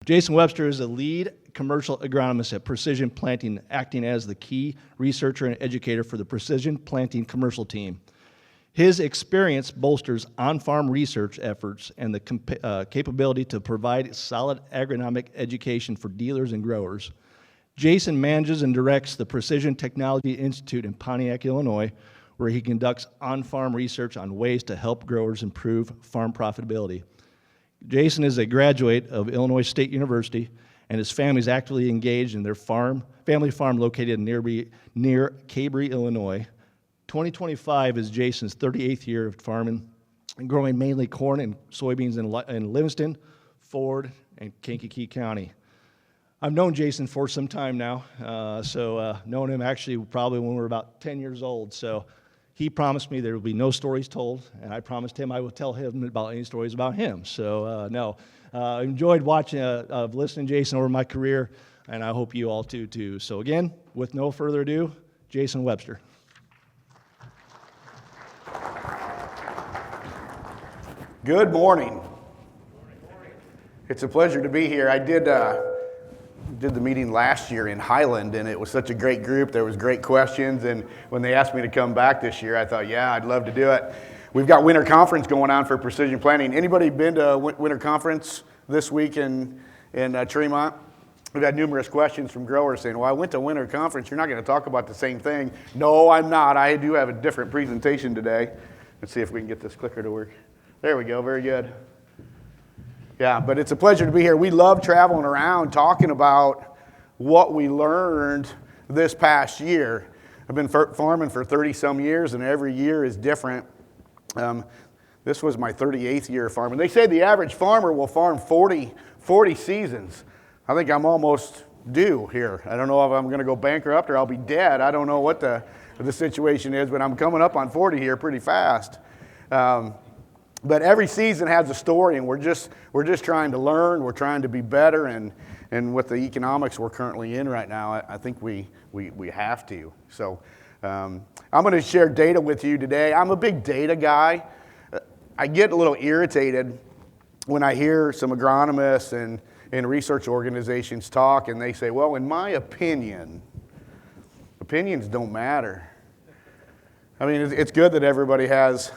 Jason Webster is a lead commercial agronomist at Precision Planting, acting as the key researcher and educator for the Precision Planting commercial team. His experience bolsters on-farm research efforts and the capability to provide solid agronomic education for dealers and growers. Jason manages and directs the Precision Technology Institute in Pontiac, Illinois, where he conducts on-farm research on ways to help growers improve farm profitability. Jason is a graduate of Illinois State University, and his family is actively engaged in their family farm located near Cabri, Illinois. 2025 is Jason's 38th year of farming and growing mainly corn and soybeans in Livingston, Ford, and Kankakee County. I've known Jason for some time now, known him actually probably when we were about 10 years old. So he promised me there would be no stories told, and I promised him I would tell him about any stories about him. So I enjoyed watching, listening to Jason over my career, and I hope you all too. So again, with no further ado, Jason Webster. Good morning. It's a pleasure to be here. I did the meeting last year in Highland, and it was such a great group. There was great questions, and when they asked me to come back this year, I thought, yeah, I'd love to do it. We've got winter conference going on for Precision Planting. Anybody been to a winter conference this week in Tremont? We've had numerous questions from growers saying, well, I went to winter conference. You're not going to talk about the same thing. No, I'm not. I do have a different presentation today. Let's see if we can get this clicker to work. There we go. Very good. Yeah, but it's a pleasure to be here. We love traveling around talking about what we learned this past year. I've been farming for 30-some years, and every year is different. This was my 38th year of farming. They say the average farmer will farm 40 seasons. I think I'm almost due here. I don't know if I'm going to go bankrupt or I'll be dead. I don't know what the situation is, but I'm coming up on 40 here pretty fast. But every season has a story, and we're just trying to learn. We're trying to be better, and with the economics we're currently in right now, I think we have to. So I'm going to share data with you today. I'm a big data guy. I get a little irritated when I hear some agronomists and research organizations talk, and they say, well, in my opinion, opinions don't matter. I mean, it's good that everybody has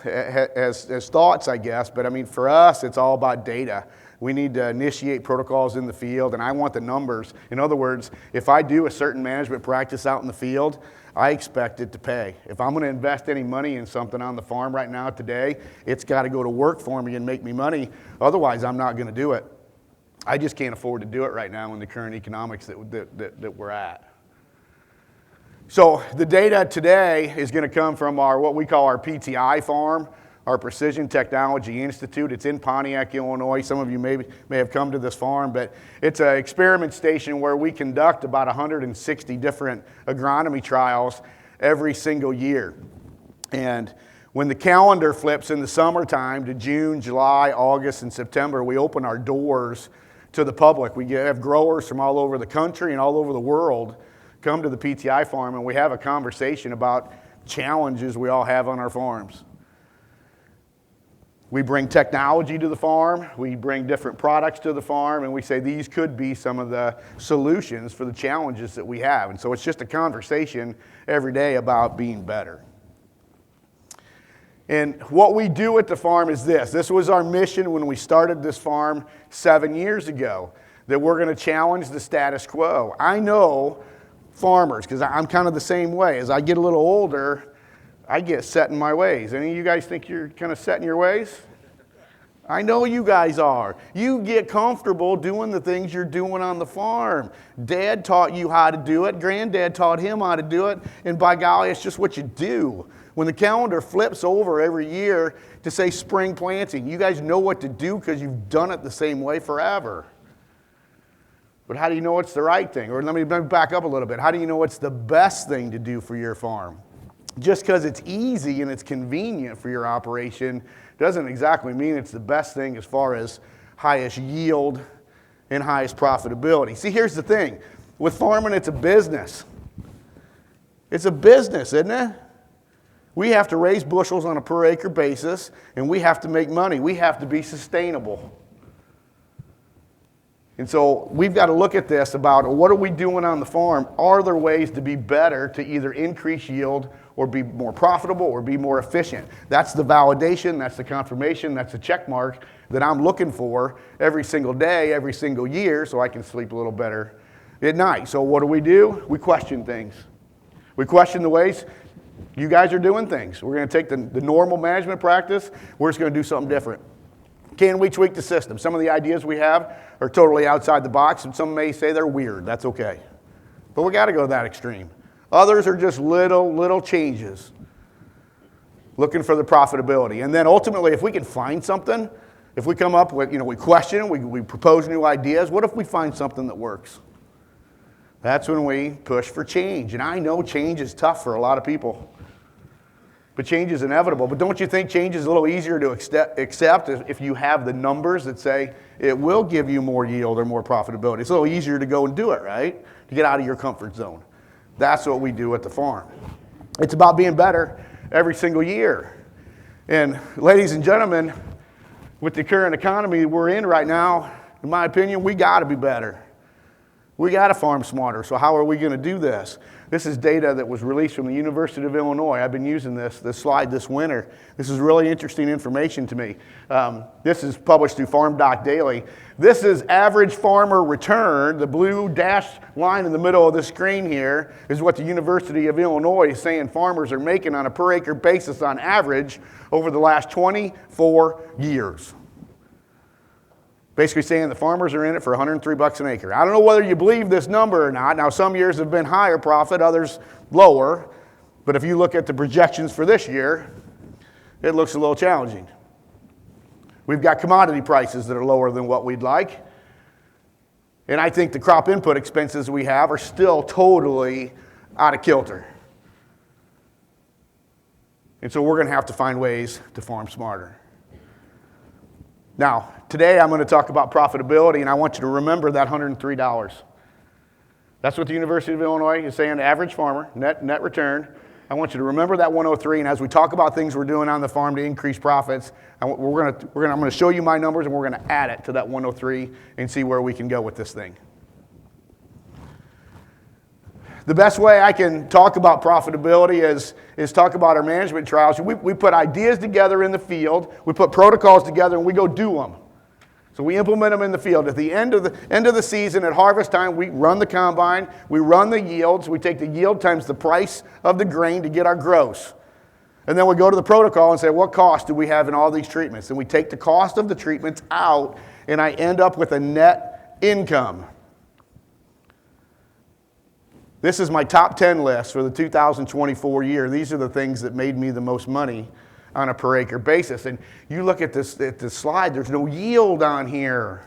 thoughts, I guess, but I mean, for us, it's all about data. We need to initiate protocols in the field, and I want the numbers. In other words, if I do a certain management practice out in the field, I expect it to pay. If I'm going to invest any money in something on the farm right now today, it's got to go to work for me and make me money. Otherwise, I'm not going to do it. I just can't afford to do it right now in the current economics that we're at. So the data today is going to come from what we call our PTI farm, our Precision Technology Institute. It's in Pontiac, Illinois. Some of you may have come to this farm, but it's an experiment station where we conduct about 160 different agronomy trials every single year. And when the calendar flips in the summertime to June, July, August, and September, we open our doors to the public. We have growers from all over the country and all over the world come to the PTI farm, and we have a conversation about challenges we all have on our farms. We bring technology to the farm, we bring different products to the farm, and we say these could be some of the solutions for the challenges that we have. And so it's just a conversation every day about being better. And what we do at the farm is this. This was our mission when we started this farm 7 years ago, that we're going to challenge the status quo. I know farmers, because I'm kind of the same way. As I get a little older, I get set in my ways. Any of you guys think you're kind of set in your ways? I know you guys are. You get comfortable doing the things you're doing on the farm. Dad taught you how to do it. Granddad taught him how to do it. And by golly, it's just what you do. When the calendar flips over every year to say spring planting, you guys know what to do because you've done it the same way forever. But how do you know it's the right thing? Or let me back up a little bit. How do you know it's the best thing to do for your farm? Just because it's easy and it's convenient for your operation doesn't exactly mean it's the best thing as far as highest yield and highest profitability. See, here's the thing. With farming, it's a business. It's a business, isn't it? We have to raise bushels on a per acre basis, and we have to make money. We have to be sustainable. And so we've got to look at this about what are we doing on the farm? Are there ways to be better to either increase yield or be more profitable or be more efficient? That's the validation, that's the confirmation, that's the check mark that I'm looking for every single day, every single year, so I can sleep a little better at night. So what do? We question things. We question the ways you guys are doing things. We're going to take the normal management practice, we're just going to do something different. Can we tweak the system? Some of the ideas we have are totally outside the box, and some may say they're weird. That's okay. But we got to go to that extreme. Others are just little changes, looking for the profitability. And then ultimately, if we can find something, if we come up with, we question, we propose new ideas, what if we find something that works? That's when we push for change. And I know change is tough for a lot of people. But change is inevitable. But don't you think change is a little easier to accept if you have the numbers that say it will give you more yield or more profitability? It's a little easier to go and do it, right? To get out of your comfort zone. That's what we do at the farm. It's about being better every single year. And ladies and gentlemen, with the current economy we're in right now, in my opinion, we got to be better. We got to farm smarter. So how are we going to do this? This is data that was released from the University of Illinois. I've been using this slide this winter. This is really interesting information to me. This is published through FarmDoc Daily. This is average farmer return. The blue dashed line in the middle of the screen here is what the University of Illinois is saying farmers are making on a per acre basis on average over the last 24 years. Basically saying the farmers are in it for $103 an acre. I don't know whether you believe this number or not. Now, some years have been higher profit, others lower. But if you look at the projections for this year, it looks a little challenging. We've got commodity prices that are lower than what we'd like. And I think the crop input expenses we have are still totally out of kilter. And so we're going to have to find ways to farm smarter. Now, today I'm going to talk about profitability, and I want you to remember that $103. That's what the University of Illinois is saying, average farmer, net return. I want you to remember that 103, and as we talk about things we're doing on the farm to increase profits, I'm going to show you my numbers, and we're going to add it to that 103 and see where we can go with this thing. The best way I can talk about profitability is talk about our management trials. We put ideas together in the field, we put protocols together, and we go do them. So we implement them in the field. At the end of the season, at harvest time, we run the combine, we run the yields, we take the yield times the price of the grain to get our gross. And then we go to the protocol and say, what cost do we have in all these treatments? And we take the cost of the treatments out, and I end up with a net income. This is my top 10 list for the 2024 year. These are the things that made me the most money on a per acre basis. And you look at this slide, there's no yield on here.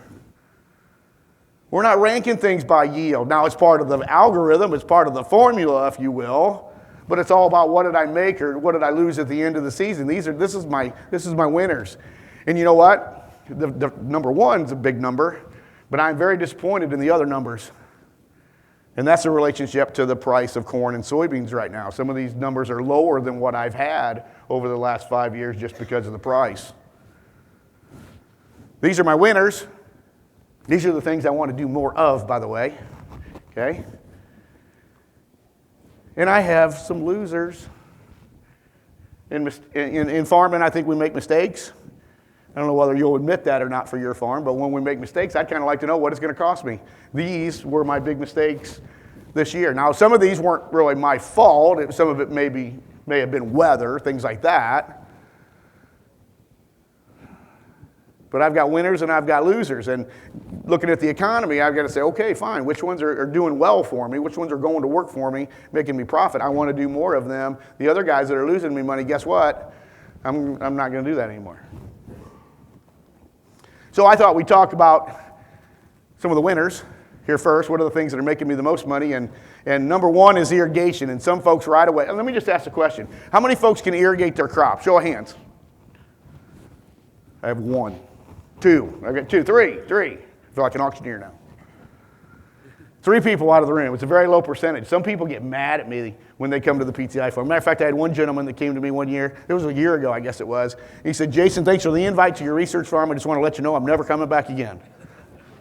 We're not ranking things by yield. Now it's part of the algorithm, it's part of the formula, if you will, but it's all about what did I make or what did I lose at the end of the season. This is my winners. And you know what? The number one is a big number, but I'm very disappointed in the other numbers. And that's a relationship to the price of corn and soybeans right now. Some of these numbers are lower than what I've had over the last 5 years just because of the price. These are my winners. These are the things I want to do more of, by the way. Okay? And I have some losers. In farming, I think we make mistakes. I don't know whether you'll admit that or not for your farm, but when we make mistakes, I'd kind of like to know what it's going to cost me. These were my big mistakes this year. Now, some of these weren't really my fault. Some of it may have been weather, things like that. But I've got winners and I've got losers. And looking at the economy, I've got to say, okay, fine, which ones are doing well for me? Which ones are going to work for me, making me profit? I want to do more of them. The other guys that are losing me money, guess what? I'm not going to do that anymore. So I thought we'd talk about some of the winners here first. What are the things that are making me the most money? And number one is irrigation. And some folks right away, and let me just ask a question. How many folks can irrigate their crop? Show of hands. I have one, two. I've got two, three. I feel like an auctioneer now. 3 people out of the room. It's a very low percentage. Some people get mad at me when they come to the PTI farm. Matter of fact, I had one gentleman that came to me one year. It was a year ago, I guess it was. He said, Jason, thanks for the invite to your research farm. I just want to let you know I'm never coming back again.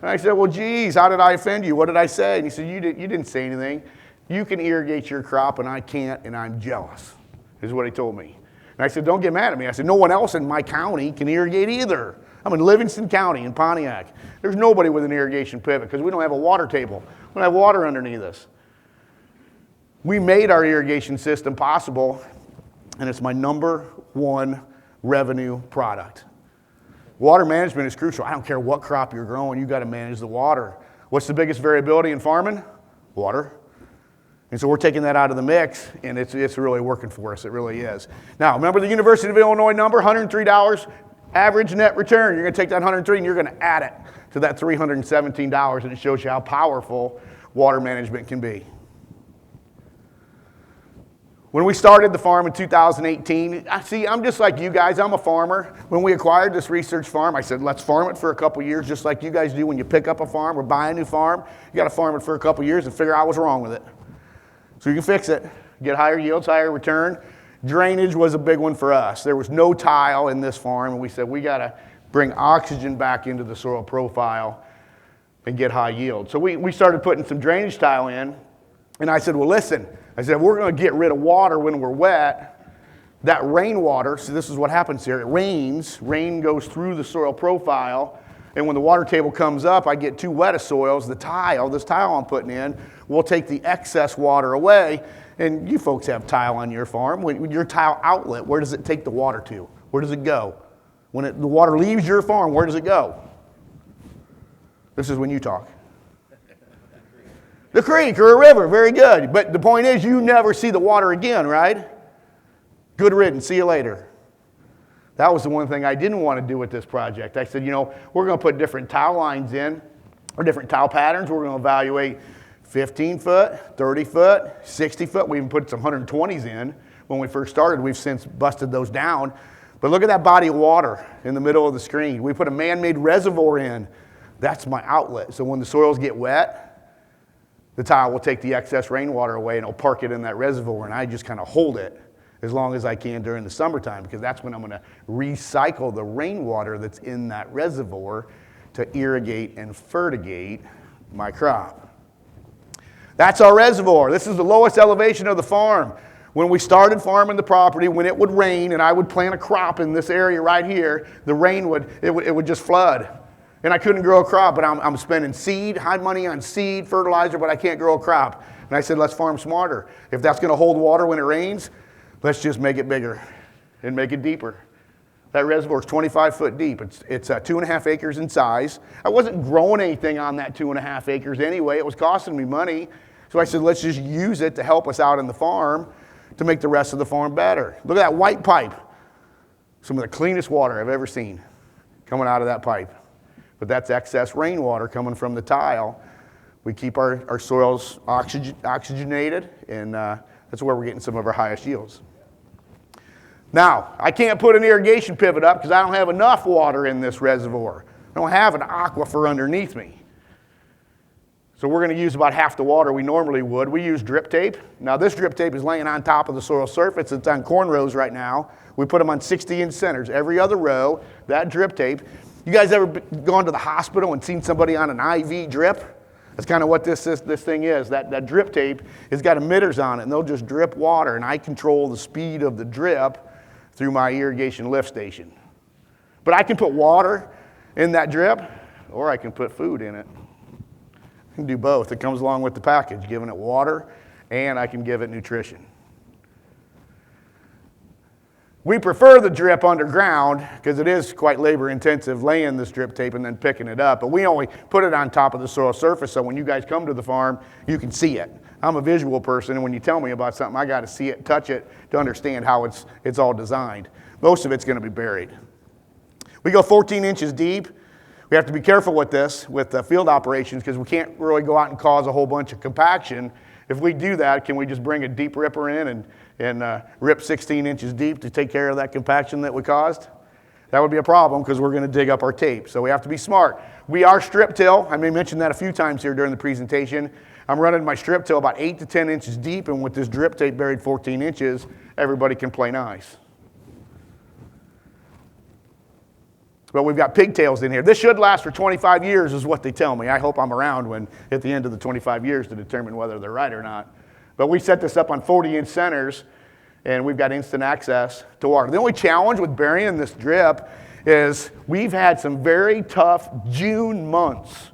And I said, well, geez, how did I offend you? What did I say? And he said, you didn't say anything. You can irrigate your crop and I can't, and I'm jealous, is what he told me. And I said, don't get mad at me. I said, no one else in my county can irrigate either. I'm in Livingston County in Pontiac. There's nobody with an irrigation pivot because we don't have a water table. We don't have water underneath us. We made our irrigation system possible, and it's my number one revenue product. Water management is crucial. I don't care what crop you're growing, you got to manage the water. What's the biggest variability in farming? Water. And so we're taking that out of the mix, and it's really working for us. It really is. Now, remember the University of Illinois number, $103 average net return. You're going to take that $103 and you're going to add it to that $317, and it shows you how powerful water management can be. When we started the farm in 2018, I'm just like you guys. I'm a farmer. When we acquired this research farm, I said, let's farm it for a couple years, just like you guys do when you pick up a farm or buy a new farm. You got to farm it for a couple years and figure out what's wrong with it, so you can fix it, get higher yields, higher return. Drainage was a big one for us. There was no tile in this farm, and we said we got to bring oxygen back into the soil profile and get high yield. So we started putting some drainage tile in, and I said, well, listen, we're going to get rid of water when we're wet. That rainwater, so this is what happens here. It rains, rain goes through the soil profile, and when the water table comes up, I get too wet of soils. This tile I'm putting in, will take the excess water away. And you folks have tile on your farm. When your tile outlet, where does it take the water to? Where does it go? When the water leaves your farm, where does it go? This is when you talk. The creek or a river, very good. But the point is, you never see the water again, right? Good riddance, see you later. That was the one thing I didn't want to do with this project. I said, we're going to put different tile lines in, or different tile patterns. We're going to evaluate 15 foot, 30 foot, 60 foot. We even put some 120s in when we first started. We've since busted those down. But look at that body of water in the middle of the screen. We put a man-made reservoir in. That's my outlet. So when the soils get wet, the tile will take the excess rainwater away and it'll park it in that reservoir, and I just kind of hold it as long as I can during the summertime, because that's when I'm going to recycle the rainwater that's in that reservoir to irrigate and fertigate my crop. That's our reservoir. This is the lowest elevation of the farm. When we started farming the property, when it would rain and I would plant a crop in this area right here, the rain would just flood. And I couldn't grow a crop, but I'm spending high money on seed, fertilizer, but I can't grow a crop. And I said, let's farm smarter. If that's going to hold water when it rains, let's just make it bigger and make it deeper. That reservoir is 25 foot deep. It's 2.5 acres in size. I wasn't growing anything on that 2.5 acres anyway. It was costing me money. So I said, let's just use it to help us out in the farm to make the rest of the farm better. Look at that white pipe. Some of the cleanest water I've ever seen coming out of that pipe. But that's excess rainwater coming from the tile. We keep our soils oxygenated, and that's where we're getting some of our highest yields. Now, I can't put an irrigation pivot up because I don't have enough water in this reservoir. I don't have an aquifer underneath me. So we're going to use about half the water we normally would. We use drip tape. Now this drip tape is laying on top of the soil surface. It's on corn rows right now. We put them on 60-inch centers. Every other row, that drip tape. You guys ever gone to the hospital and seen somebody on an IV drip? That's kind of what this thing is. That drip tape has got emitters on it, and they'll just drip water, and I control the speed of the drip through my irrigation lift station. But I can put water in that drip, or I can put food in it. I can do both. It comes along with the package, giving it water, and I can give it nutrition. We prefer the drip underground because it is quite labor intensive laying this drip tape and then picking it up. But we only put it on top of the soil surface so when you guys come to the farm, you can see it. I'm a visual person, and when you tell me about something, I got to see it, touch it to understand how it's all designed. Most of it's going to be buried. We go 14 inches deep. We have to be careful with this, with the field operations, because we can't really go out and cause a whole bunch of compaction. If we do that, can we just bring a deep ripper in and rip 16 inches deep to take care of that compaction that we caused? That would be a problem because we're going to dig up our tape. So we have to be smart. We are strip till. I may mention that a few times here during the presentation. I'm running my strip till about 8 to 10 inches deep, and with this drip tape buried 14 inches, everybody can play nice. But we've got pigtails in here. This should last for 25 years is what they tell me. I hope I'm around at the end of the 25 years to determine whether they're right or not. But we set this up on 40-inch centers, and we've got instant access to water. The only challenge with burying this drip is we've had some very tough June months.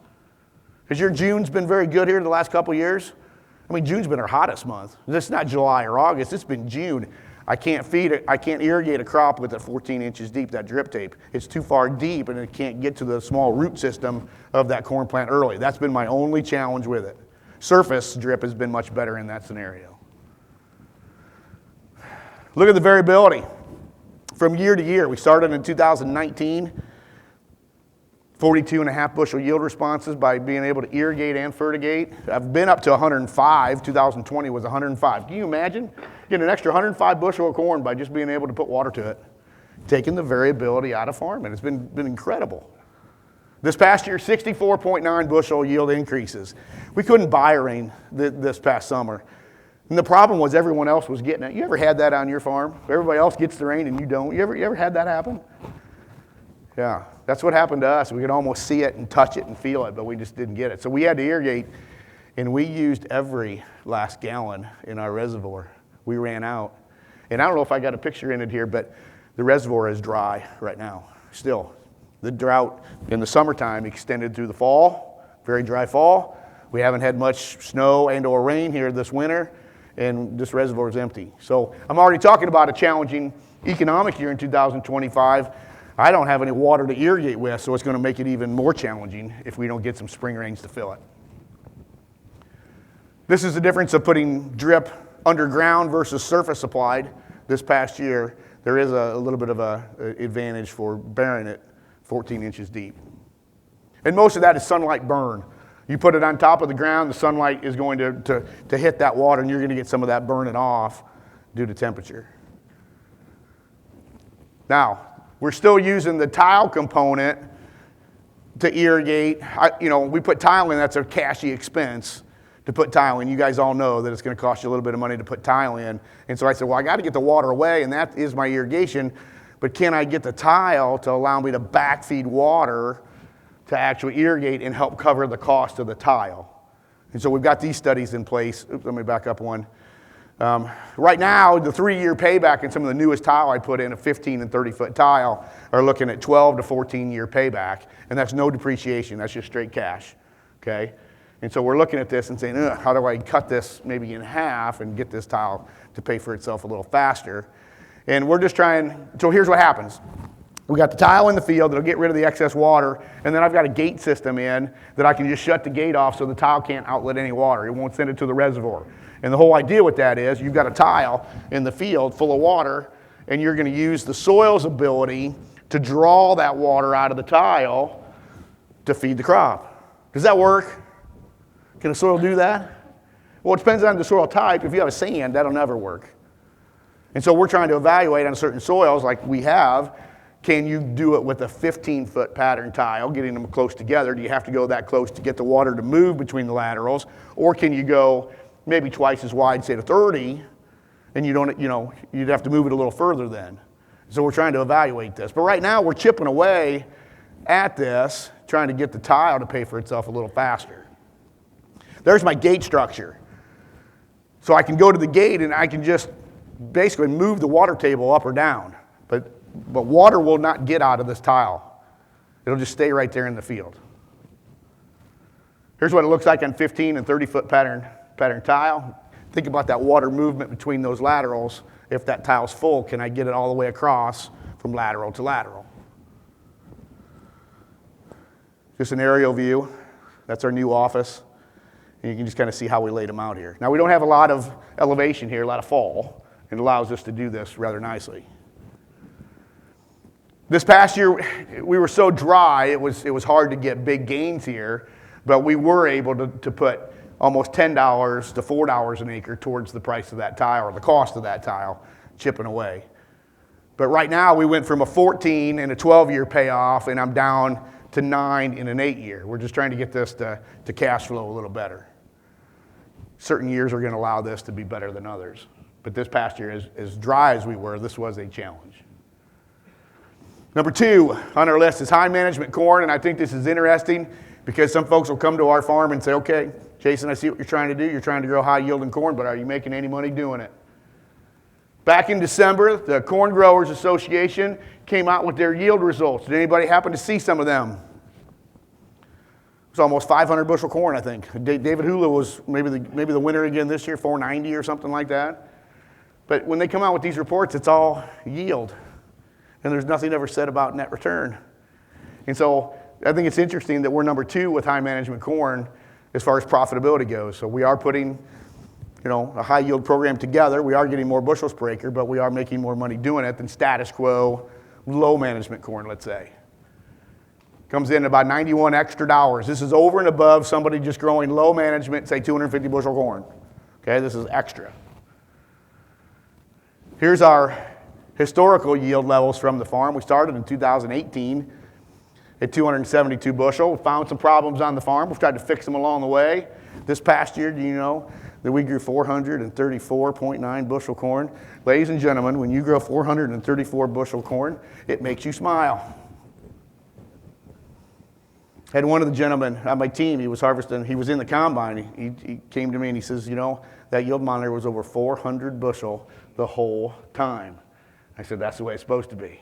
Has your June's been very good here the last couple of years? I mean, June's been our hottest month. It's not July or August. It's been June. I can't feed it. I can't irrigate a crop with it 14 inches deep, that drip tape. It's too far deep, and it can't get to the small root system of that corn plant early. That's been my only challenge with it. Surface drip has been much better in that scenario. Look at the variability from year to year. We started in 2019, 42.5 bushel yield responses by being able to irrigate and fertigate. I've been up to 105. 2020 was 105. Can you imagine getting an extra 105 bushel of corn by just being able to put water to it? Taking the variability out of farming. It's been incredible. This past year, 64.9 bushel yield increases. We couldn't buy rain this past summer. And the problem was everyone else was getting it. You ever had that on your farm? Everybody else gets the rain and you don't. You ever had that happen? Yeah, that's what happened to us. We could almost see it and touch it and feel it, but we just didn't get it. So we had to irrigate, and we used every last gallon in our reservoir. We ran out. And I don't know if I got a picture in it here, but the reservoir is dry right now, still. The drought in the summertime extended through the fall, very dry fall. We haven't had much snow and or rain here this winter, and this reservoir is empty. So I'm already talking about a challenging economic year in 2025. I don't have any water to irrigate with, so it's going to make it even more challenging if we don't get some spring rains to fill it. This is the difference of putting drip underground versus surface applied this past year. There is a little bit of an advantage for burying it 14 inches deep. And most of that is sunlight burn. You put it on top of the ground, the sunlight is going to hit that water, and you're going to get some of that burning off due to temperature. Now, we're still using the tile component to irrigate. We put tile in, that's a cashy expense to put tile in. You guys all know that it's going to cost you a little bit of money to put tile in. And so I said, well, I got to get the water away, and that is my irrigation, but can I get the tile to allow me to backfeed water to actually irrigate and help cover the cost of the tile? And so we've got these studies in place. Oops, let me back up one. Right now, the 3-year payback in some of the newest tile I put in, a 15 and 30-foot tile, are looking at 12 to 14-year payback, and that's no depreciation. That's just straight cash, okay? And so we're looking at this and saying, how do I cut this maybe in half and get this tile to pay for itself a little faster? And we're just trying, so here's what happens. We got the tile in the field that'll get rid of the excess water, and then I've got a gate system in that I can just shut the gate off so the tile can't outlet any water. It won't send it to the reservoir. And the whole idea with that is you've got a tile in the field full of water, and you're going to use the soil's ability to draw that water out of the tile to feed the crop. Does that work? Can a soil do that? Well, it depends on the soil type. If you have a sand, that'll never work. And so we're trying to evaluate on certain soils like we have, can you do it with a 15-foot pattern tile, getting them close together? Do you have to go that close to get the water to move between the laterals? Or can you go maybe twice as wide, say to 30, and you'd have to move it a little further then. So we're trying to evaluate this. But right now we're chipping away at this, trying to get the tile to pay for itself a little faster. There's my gate structure. So I can go to the gate and I can just basically move the water table up or down. But water will not get out of this tile. It'll just stay right there in the field. Here's what it looks like on 15 and 30-foot pattern tile. Think about that water movement between those laterals. If that tile's full, can I get it all the way across from lateral to lateral? Just an aerial view. That's our new office. And you can just kind of see how we laid them out here. Now, we don't have a lot of elevation here, a lot of fall. It allows us to do this rather nicely. This past year, we were so dry, it was hard to get big gains here, but we were able to put almost $10 to $4 an acre towards the price of that tile, or the cost of that tile, chipping away. But right now, we went from a 14 and a 12-year payoff, and I'm down to 9 in an 8-year. We're just trying to get this to cash flow a little better. Certain years are going to allow this to be better than others. But this past year, as dry as we were, this was a challenge. Number 2 on our list is high management corn, and I think this is interesting because some folks will come to our farm and say, okay, Jason, I see what you're trying to do. You're trying to grow high yielding corn, but are you making any money doing it? Back in December, the Corn Growers Association came out with their yield results. Did anybody happen to see some of them? It was almost 500 bushel corn, I think. David Hula was maybe the winner again this year, 490 or something like that. But when they come out with these reports, it's all yield. And there's nothing ever said about net return. And so I think it's interesting that we're number 2 with high management corn as far as profitability goes. So we are putting, a high yield program together. We are getting more bushels per acre, but we are making more money doing it than status quo low management corn, let's say. Comes in about 91 extra dollars. This is over and above somebody just growing low management, say 250 bushel corn. Okay, this is extra. Here's our historical yield levels from the farm. We started in 2018 at 272 bushel. We found some problems on the farm. We've tried to fix them along the way. This past year, do you know that we grew 434.9 bushel corn? Ladies and gentlemen, when you grow 434 bushel corn, it makes you smile. Had one of the gentlemen on my team, he was harvesting, he was in the combine. He came to me and he says, that yield monitor was over 400 bushel the whole time. I said, that's the way it's supposed to be.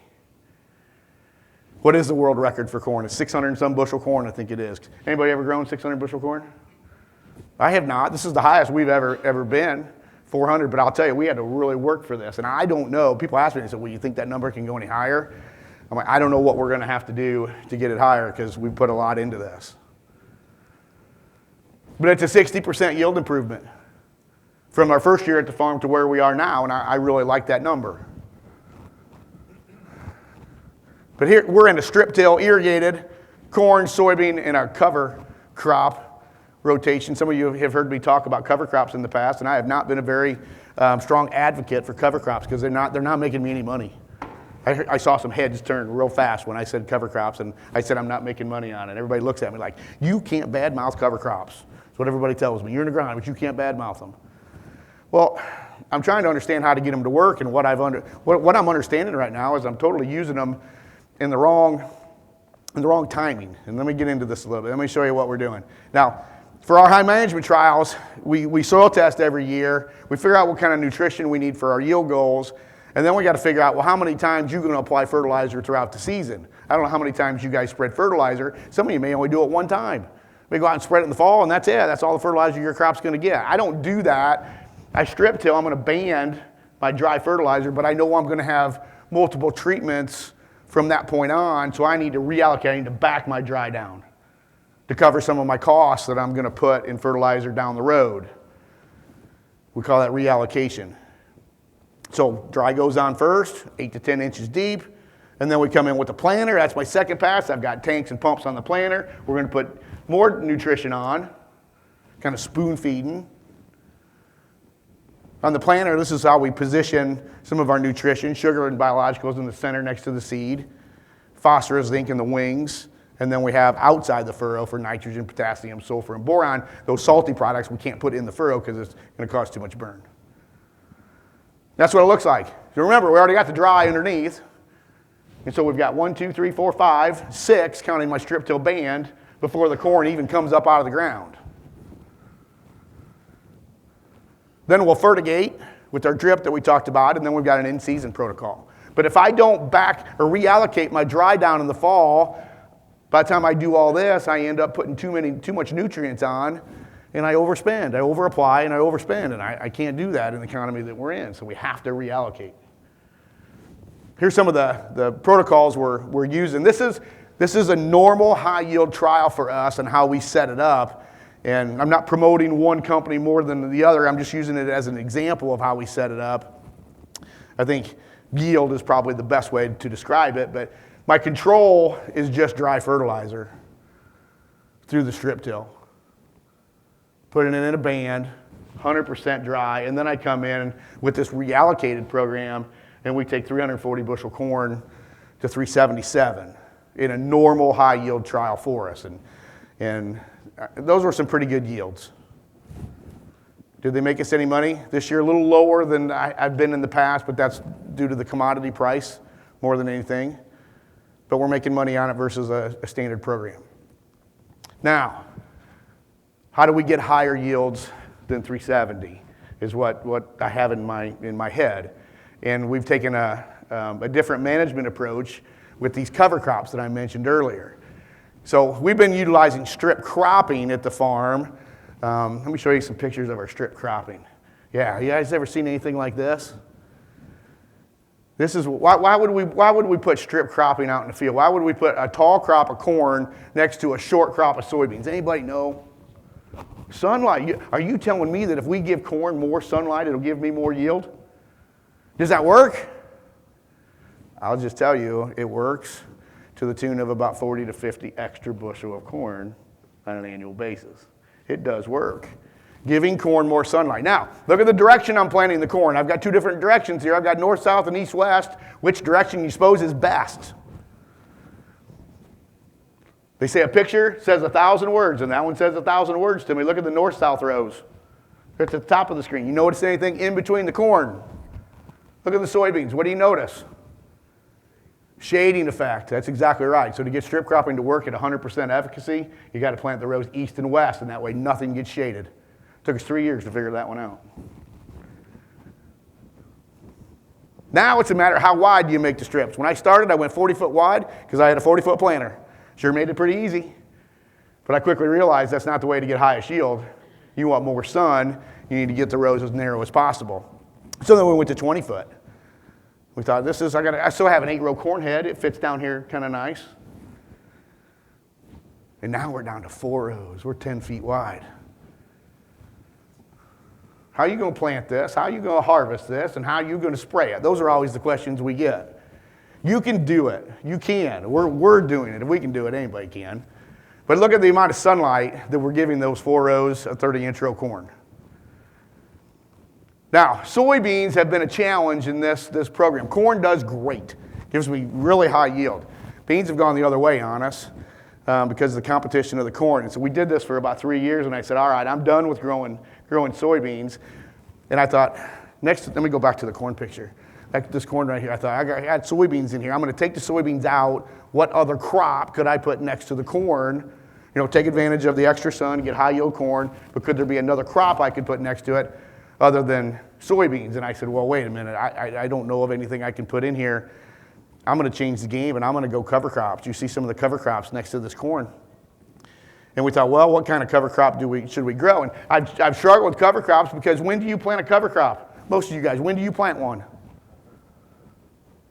What is the world record for corn? It's 600 and some bushel corn, I think it is. Anybody ever grown 600 bushel corn? I have not. This is the highest we've ever been, 400. But I'll tell you, we had to really work for this. And I don't know. People ask me, they say, well, you think that number can go any higher? I'm like, I don't know what we're going to have to do to get it higher because we put a lot into this. But it's a 60% yield improvement from our first year at the farm to where we are now. And I really like that number. But here, we're in a strip-till irrigated corn, soybean, and our cover crop rotation. Some of you have heard me talk about cover crops in the past, and I have not been a very strong advocate for cover crops because they're not making me any money. I saw some heads turn real fast when I said cover crops, and I said I'm not making money on it. Everybody looks at me like, you can't badmouth cover crops. That's what everybody tells me. You're an agronomist, but you can't badmouth them. Well, I'm trying to understand how to get them to work, and what I'm understanding right now is I'm totally using them in the wrong timing. And let me get into this a little bit. Let me show you what we're doing. Now, for our high management trials, we soil test every year. We figure out what kind of nutrition we need for our yield goals. And then we got to figure out, well, how many times you're going to apply fertilizer throughout the season. I don't know how many times you guys spread fertilizer. Some of you may only do it one time. We go out and spread it in the fall, and that's it. That's all the fertilizer your crop's going to get. I don't do that. I strip till I'm going to band my dry fertilizer, but I know I'm going to have multiple treatments from that point on, so I need to reallocate. I need to back my dry down to cover some of my costs that I'm going to put in fertilizer down the road. We call that reallocation. So dry goes on first, 8 to 10 inches deep, and then we come in with the planter. That's my second pass. I've got tanks and pumps on the planter. We're going to put more nutrition on, kind of spoon feeding. On the planter, this is how we position some of our nutrition. Sugar and biologicals in the center next to the seed. Phosphorus, zinc in the wings. And then we have outside the furrow for nitrogen, potassium, sulfur, and boron. Those salty products we can't put in the furrow because it's going to cause too much burn. That's what it looks like. So remember, we already got the dry underneath. And so we've got 1, 2, 3, 4, 5, 6, counting my strip till band, before the corn even comes up out of the ground. Then we'll fertigate with our drip that we talked about, and then we've got an in-season protocol. But if I don't back or reallocate my dry down in the fall, by the time I do all this, I end up putting too much nutrients on, and I overspend. I overapply and I overspend, and I can't do that in the economy that we're in, so we have to reallocate. Here's some of the protocols we're using. This is a normal high-yield trial for us and how we set it up. And I'm not promoting one company more than the other. I'm just using it as an example of how we set it up. I think yield is probably the best way to describe it, but my control is just dry fertilizer through the strip till. Putting it in a band, 100% dry, and then I come in with this reallocated program, and we take 340 bushel corn to 377 in a normal high yield trial for us. And those were some pretty good yields. Did they make us any money this year? A little lower than I've been in the past, but that's due to the commodity price more than anything. but we're making money on it versus a standard program. Now, how do we get higher yields than 370 is what I have in my head. And we've taken a different management approach with these cover crops that I mentioned earlier. So we've been utilizing strip cropping at the farm. Let me show you some pictures of our strip cropping. Yeah, you guys ever seen anything like this? This is why would we put strip cropping out in the field? Why would we put a tall crop of corn next to a short crop of soybeans? Anybody know? Sunlight. Are you telling me that if we give corn more sunlight, it'll give me more yield? Does that work? I'll just tell you, it works to the tune of about 40 to 50 extra bushel of corn on an annual basis. It does work. Giving corn more sunlight. Now, look at the direction I'm planting the corn. I've got two different directions here. I've got north, south, and east, west. Which direction you suppose is best? They say a picture says 1,000 words, and that one says 1,000 words to me. Look at the north, south rows. They're at the top of the screen. You notice anything in between the corn? Look at the soybeans. What do you notice? Shading effect. That's exactly right. So to get strip cropping to work at 100% efficacy, you got to plant the rows east and west, and that way nothing gets shaded. It took us 3 years to figure that one out. Now it's a matter of how wide do you make the strips. When I started, I went 40 foot wide because I had a 40-foot planter. Sure made it pretty easy. But I quickly realized that's not the way to get highest yield. You want more sun, you need to get the rows as narrow as possible. So then we went to 20 foot. We thought, I still have an 8-row corn head. It fits down here kind of nice. And now we're down to 4 rows. We're 10 feet wide. How are you going to plant this? How are you going to harvest this? And how are you going to spray it? Those are always the questions we get. You can do it. You can. We're doing it. If we can do it, anybody can. But look at the amount of sunlight that we're giving those 4 rows of 30-inch row corn. Now, soybeans have been a challenge in this program. Corn does great. Gives me really high yield. Beans have gone the other way on us because of the competition of the corn. And so we did this for about 3 years, and I said, all right, I'm done with growing soybeans. And I thought, let me go back to the corn picture. Like this corn right here, I thought, I had soybeans in here. I'm going to take the soybeans out. What other crop could I put next to the corn? You know, take advantage of the extra sun, get high yield corn, but could there be another crop I could put next to it other than soybeans? And I said, well, wait a minute. I don't know of anything I can put in here. I'm going to change the game, and I'm going to go cover crops. You see some of the cover crops next to this corn. And we thought, well, what kind of cover crop should we grow? And I've struggled with cover crops because when do you plant a cover crop? Most of you guys, when do you plant one?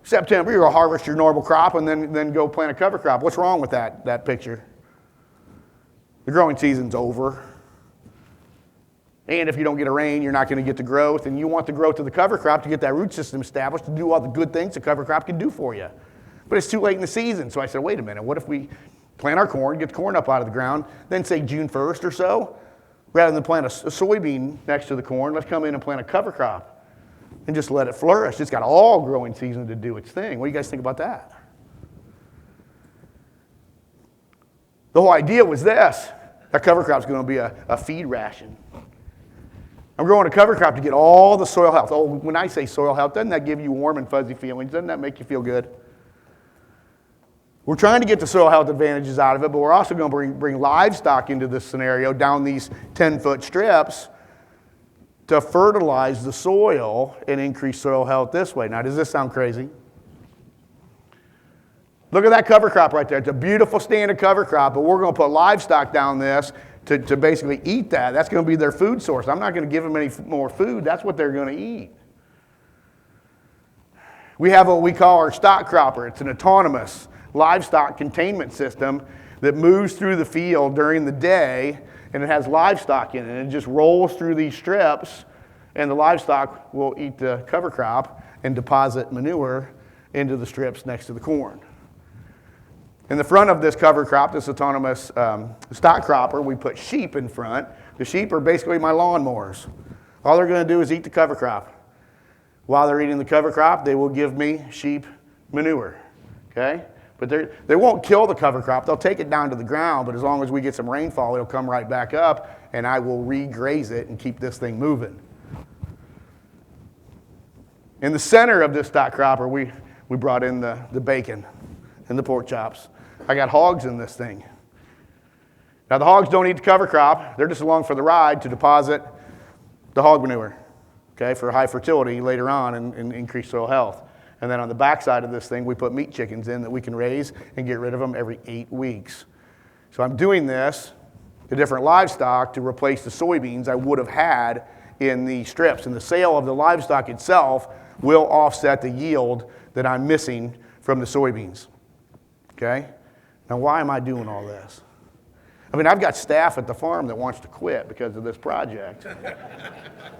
September. You'll harvest your normal crop and then go plant a cover crop. What's wrong with that picture? The growing season's over. And if you don't get a rain, you're not going to get the growth. And you want the growth of the cover crop to get that root system established to do all the good things the cover crop can do for you. But it's too late in the season. So I said, wait a minute. What if we plant our corn, get the corn up out of the ground, then say June 1st or so, rather than plant a soybean next to the corn, let's come in and plant a cover crop and just let it flourish. It's got all growing season to do its thing. What do you guys think about that? The whole idea was this. That cover crop's going to be a feed ration. I'm growing a cover crop to get all the soil health. Oh, when I say soil health, doesn't that give you warm and fuzzy feelings? Doesn't that make you feel good? We're trying to get the soil health advantages out of it, but we're also going to bring livestock into this scenario down these 10-foot strips to fertilize the soil and increase soil health this way. Now, does this sound crazy? Look at that cover crop right there. It's a beautiful standard cover crop, but we're going to put livestock down this to basically eat that. That's going to be their food source. I'm not going to give them any more food. That's what they're going to eat. We have what we call our stock cropper. It's an autonomous livestock containment system that moves through the field during the day, and it has livestock in it. And it just rolls through these strips, and the livestock will eat the cover crop and deposit manure into the strips next to the corn. In the front of this cover crop, this autonomous stock cropper, we put sheep in front. The sheep are basically my lawnmowers. All they're going to do is eat the cover crop. While they're eating the cover crop, they will give me sheep manure, okay? But they won't kill the cover crop. They'll take it down to the ground, but as long as we get some rainfall, it'll come right back up, and I will re-graze it and keep this thing moving. In the center of this stock cropper, we brought in the bacon. and the pork chops. I got hogs in this thing. Now the hogs don't eat the cover crop. They're just along for the ride to deposit the hog manure, okay, for high fertility later on and increased soil health. And then on the back side of this thing, we put meat chickens in that we can raise and get rid of them every 8 weeks. So I'm doing this, the different livestock, to replace the soybeans I would have had in the strips. And the sale of the livestock itself will offset the yield that I'm missing from the soybeans, okay? Now why am I doing all this? I mean, I've got staff at the farm that wants to quit because of this project.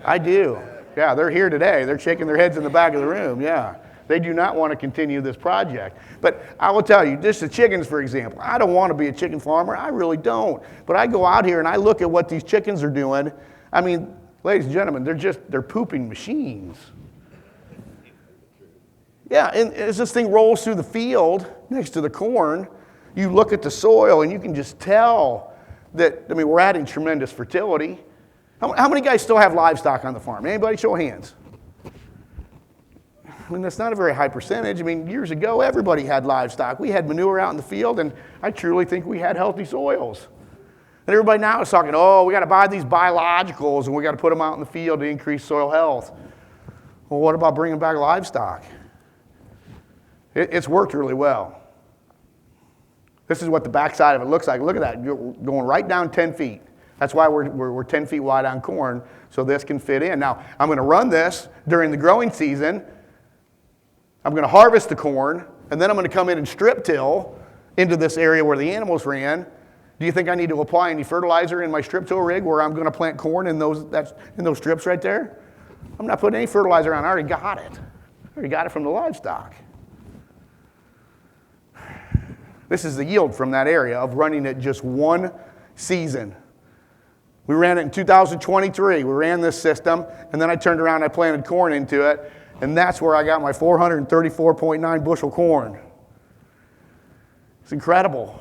I do. Yeah, they're here today. They're shaking their heads in the back of the room, yeah. They do not want to continue this project. But I will tell you, just the chickens, for example. I don't want to be a chicken farmer. I really don't. But I go out here and I look at what these chickens are doing. I mean, ladies and gentlemen, they're pooping machines. Yeah, and as this thing rolls through the field next to the corn, you look at the soil and you can just tell that, I mean, we're adding tremendous fertility. How many guys still have livestock on the farm? Anybody show hands? I mean, that's not a very high percentage. I mean, years ago, everybody had livestock. We had manure out in the field, and I truly think we had healthy soils. And everybody now is talking, oh, we got to buy these biologicals, and we got to put them out in the field to increase soil health. Well, what about bringing back livestock? It's worked really well. This is what the backside of it looks like. Look at that, going right down 10 feet. That's why we're 10 feet wide on corn, so this can fit in. Now, I'm going to run this during the growing season. I'm going to harvest the corn, and then I'm going to come in and strip till into this area where the animals ran. Do you think I need to apply any fertilizer in my strip till rig where I'm going to plant corn in those strips right there? I'm not putting any fertilizer on. I already got it. I already got it from the livestock. This is the yield from that area of running it just one season. We ran it in 2023. We ran this system, and then I turned around and I planted corn into it, and that's where I got my 434.9 bushel corn. It's incredible.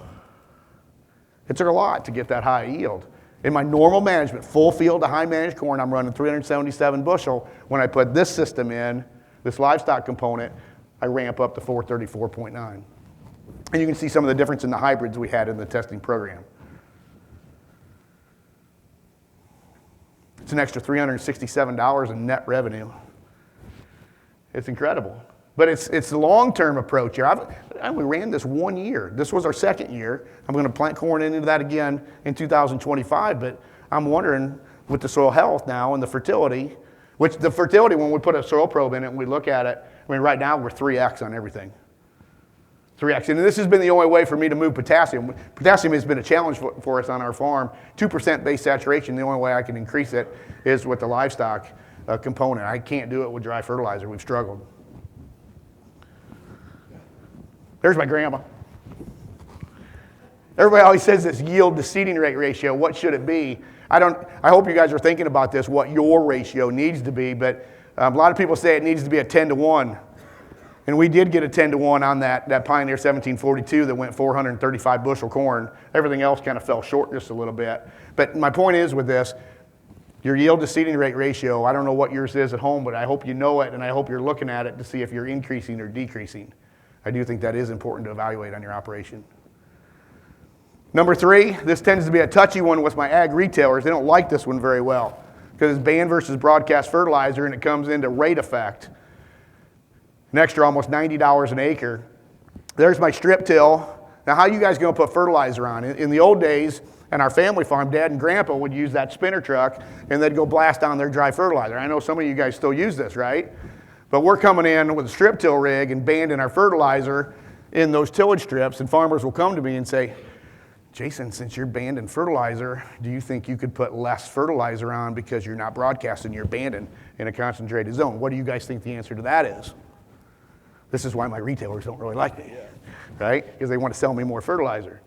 It took a lot to get that high yield. In my normal management, full field to high managed corn, I'm running 377 bushel. When I put this system in, this livestock component, I ramp up to 434.9. And you can see some of the difference in the hybrids we had in the testing program. It's an extra $367 in net revenue. It's incredible. But it's the long-term approach here. We ran this 1 year. This was our second year. I'm going to plant corn into that again in 2025, but I'm wondering with the soil health now and the fertility, which the fertility, when we put a soil probe in it and we look at it, I mean, right now we're 3x on everything. 3x. And this has been the only way for me to move potassium. Potassium has been a challenge for us on our farm. 2% base saturation, the only way I can increase it is with the livestock component. I can't do it with dry fertilizer. We've struggled. There's my grandma. Everybody always says this yield to seeding rate ratio. What should it be? I hope you guys are thinking about this, what your ratio needs to be, but a lot of people say it needs to be a 10-to-1. And we did get a 10-to-1 on that Pioneer 1742 that went 435 bushel corn. Everything else kind of fell short just a little bit. But my point is with this, your yield to seeding rate ratio, I don't know what yours is at home, but I hope you know it, and I hope you're looking at it to see if you're increasing or decreasing. I do think that is important to evaluate on your operation. Number 3, this tends to be a touchy one with my ag retailers. They don't like this one very well because it's band versus broadcast fertilizer, and it comes into rate effect. An extra almost $90 an acre. There's my strip till. Now, how are you guys going to put fertilizer on? In the old days, on our family farm, Dad and Grandpa would use that spinner truck, and they'd go blast on their dry fertilizer. I know some of you guys still use this, right? But we're coming in with a strip till rig and banding our fertilizer in those tillage strips, and farmers will come to me and say, Jason, since you're banding fertilizer, do you think you could put less fertilizer on because you're not broadcasting, you're banding in a concentrated zone? What do you guys think the answer to that is? This is why my retailers don't really like me, right? Because they want to sell me more fertilizer.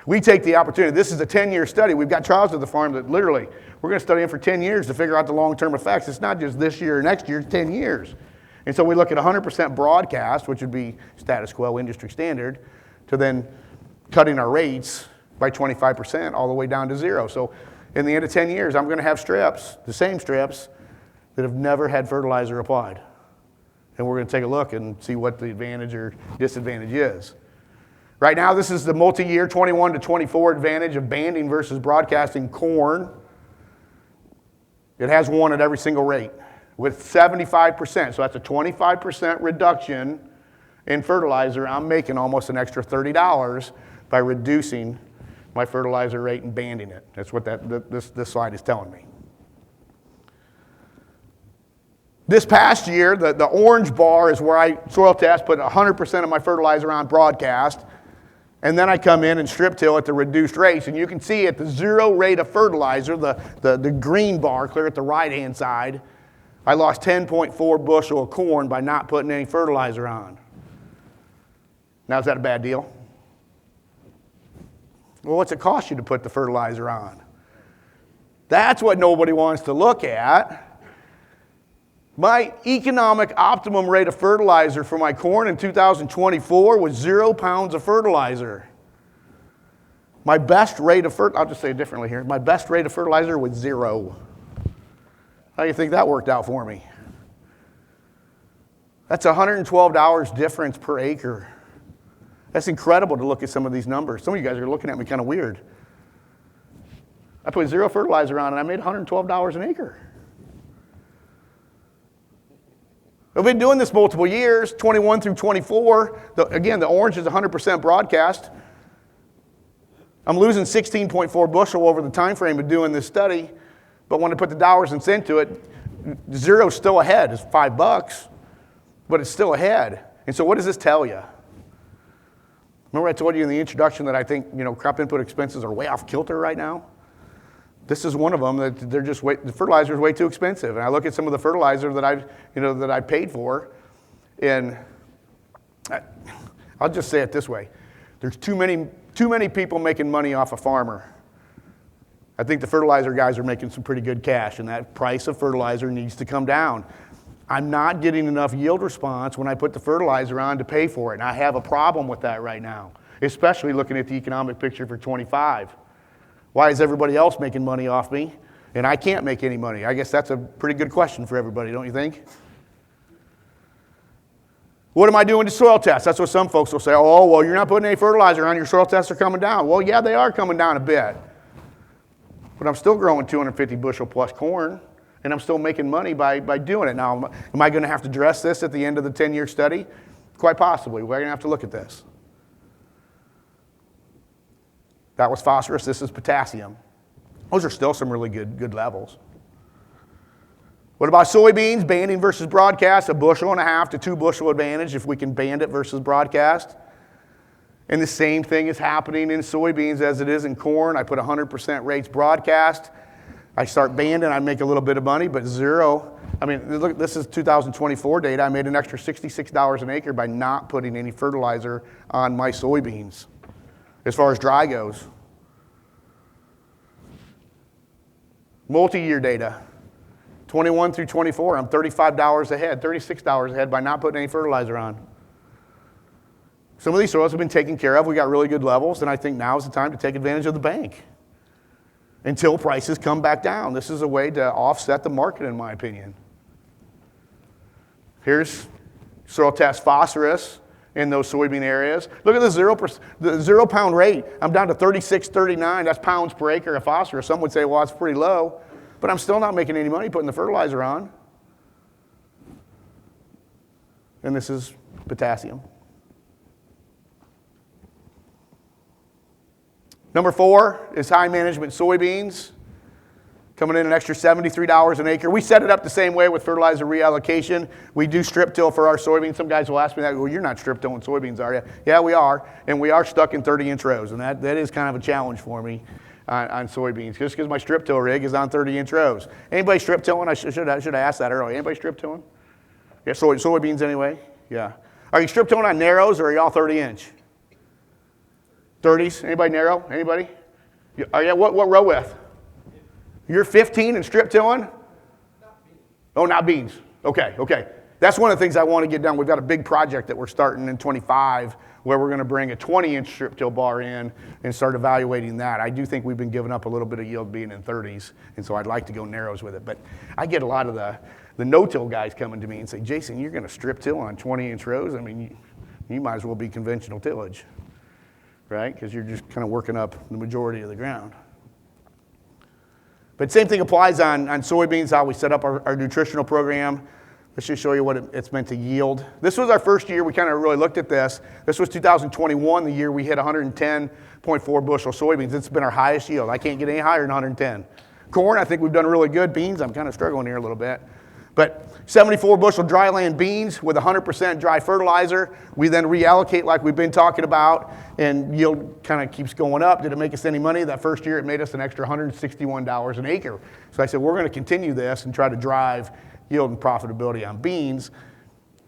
We take the opportunity. This is a 10-year study. We've got trials at the farm that literally, we're going to study them for 10 years to figure out the long-term effects. It's not just this year or next year, it's 10 years. And so we look at 100% broadcast, which would be status quo industry standard, to then cutting our rates by 25% all the way down to 0. So in the end of 10 years, I'm going to have strips, the same strips, that have never had fertilizer applied. And we're going to take a look and see what the advantage or disadvantage is. Right now, this is the multi-year 21 to 24 advantage of banding versus broadcasting corn. It has one at every single rate with 75%. So that's a 25% reduction in fertilizer. I'm making almost an extra $30 by reducing my fertilizer rate and banding it. That's what this slide is telling me. This past year, the orange bar is where I soil test, put 100% of my fertilizer on broadcast, and then I come in and strip till at the reduced rates. And you can see at the zero rate of fertilizer, the green bar clear at the right-hand side, I lost 10.4 bushel of corn by not putting any fertilizer on. Now, is that a bad deal? Well, what's it cost you to put the fertilizer on? That's what nobody wants to look at. My economic optimum rate of fertilizer for my corn in 2024 was 0 pounds of fertilizer. My best rate of fertilizer, I'll just say it differently here. My best rate of fertilizer was 0. How do you think that worked out for me? That's $112 difference per acre. That's incredible to look at some of these numbers. Some of you guys are looking at me kind of weird. I put 0 fertilizer on and I made $112 an acre. I've been doing this multiple years, 21 through 24. Again, the orange is 100% broadcast. I'm losing 16.4 bushel over the time frame of doing this study, but when I put the dollars and cents to it, 0's still ahead. It's $5, but it's still ahead. And so what does this tell you? Remember I told you in the introduction that I think crop input expenses are way off kilter right now? This is one of them that they're just the fertilizer is way too expensive. And I look at some of the fertilizer that I paid for, and I'll just say it this way: there's too many people making money off a farmer. I think the fertilizer guys are making some pretty good cash, and that price of fertilizer needs to come down. I'm not getting enough yield response when I put the fertilizer on to pay for it, and I have a problem with that right now, especially looking at the economic picture for 25. Why is everybody else making money off me and I can't make any money? I guess that's a pretty good question for everybody, don't you think? What am I doing to soil tests? That's what some folks will say. Oh, well, you're not putting any fertilizer on, your soil tests are coming down. Well, yeah, they are coming down a bit. But I'm still growing 250 bushel plus corn, and I'm still making money by doing it. Now, am I going to have to address this at the end of the 10-year study? Quite possibly. We're going to have to look at this. That was phosphorus. This is potassium. Those are still some really good levels. What about soybeans? Banding versus broadcast, 1.5 bushel to 2 bushel advantage if we can band it versus broadcast. And the same thing is happening in soybeans as it is in corn. I put 100% rates broadcast. I start banding, I make a little bit of money, but 0. I mean, look, this is 2024 data. I made an extra $66 an acre by not putting any fertilizer on my soybeans. As far as dry goes. Multi-year data, 21 through 24, I'm $35 ahead, $36 ahead by not putting any fertilizer on. Some of these soils have been taken care of. We got really good levels, and I think now is the time to take advantage of the bank until prices come back down. This is a way to offset the market, in my opinion. Here's soil test phosphorus in those soybean areas. Look at the 0 pound rate. I'm down to 36.39. That's pounds per acre of phosphorus. Some would say, well, that's pretty low, but I'm still not making any money putting the fertilizer on. And this is potassium. Number 4 is high management soybeans. Coming in an extra $73 an acre. We set it up the same way with fertilizer reallocation. We do strip till for our soybeans. Some guys will ask me that, well, you're not strip tilling soybeans, are you? Yeah, we are. And we are stuck in 30-inch rows. And that is kind of a challenge for me on soybeans, just because my strip till rig is on 30-inch rows. Anybody strip tilling? I should have asked that earlier. Anybody strip tilling? Yeah, soybeans anyway? Yeah. Are you strip tilling on narrows or are y'all 30-inch? 30s? Anybody narrow? Anybody? Are you what row width? You're 15 and strip tilling? Not beans. Oh, not beans. Okay. That's one of the things I want to get done. We've got a big project that we're starting in 25 where we're going to bring a 20-inch strip till bar in and start evaluating that. I do think we've been giving up a little bit of yield being in 30s, and so I'd like to go narrows with it. But I get a lot of the no-till guys coming to me and say, Jason, you're going to strip till on 20-inch rows? I mean, you might as well be conventional tillage, right? Because you're just kind of working up the majority of the ground. But same thing applies on soybeans, how we set up our nutritional program. Let's just show you what it's meant to yield. This was our first year we kind of really looked at this. This was 2021, the year we hit 110.4 bushel soybeans. It's been our highest yield. I can't get any higher than 110. Corn, I think we've done really good. Beans, I'm kind of struggling here a little bit. But 74 bushel dry land beans with 100% dry fertilizer. We then reallocate like we've been talking about, and yield kind of keeps going up. Did it make us any money? That first year it made us an extra $161 an acre. So I said, we're going to continue this and try to drive yield and profitability on beans.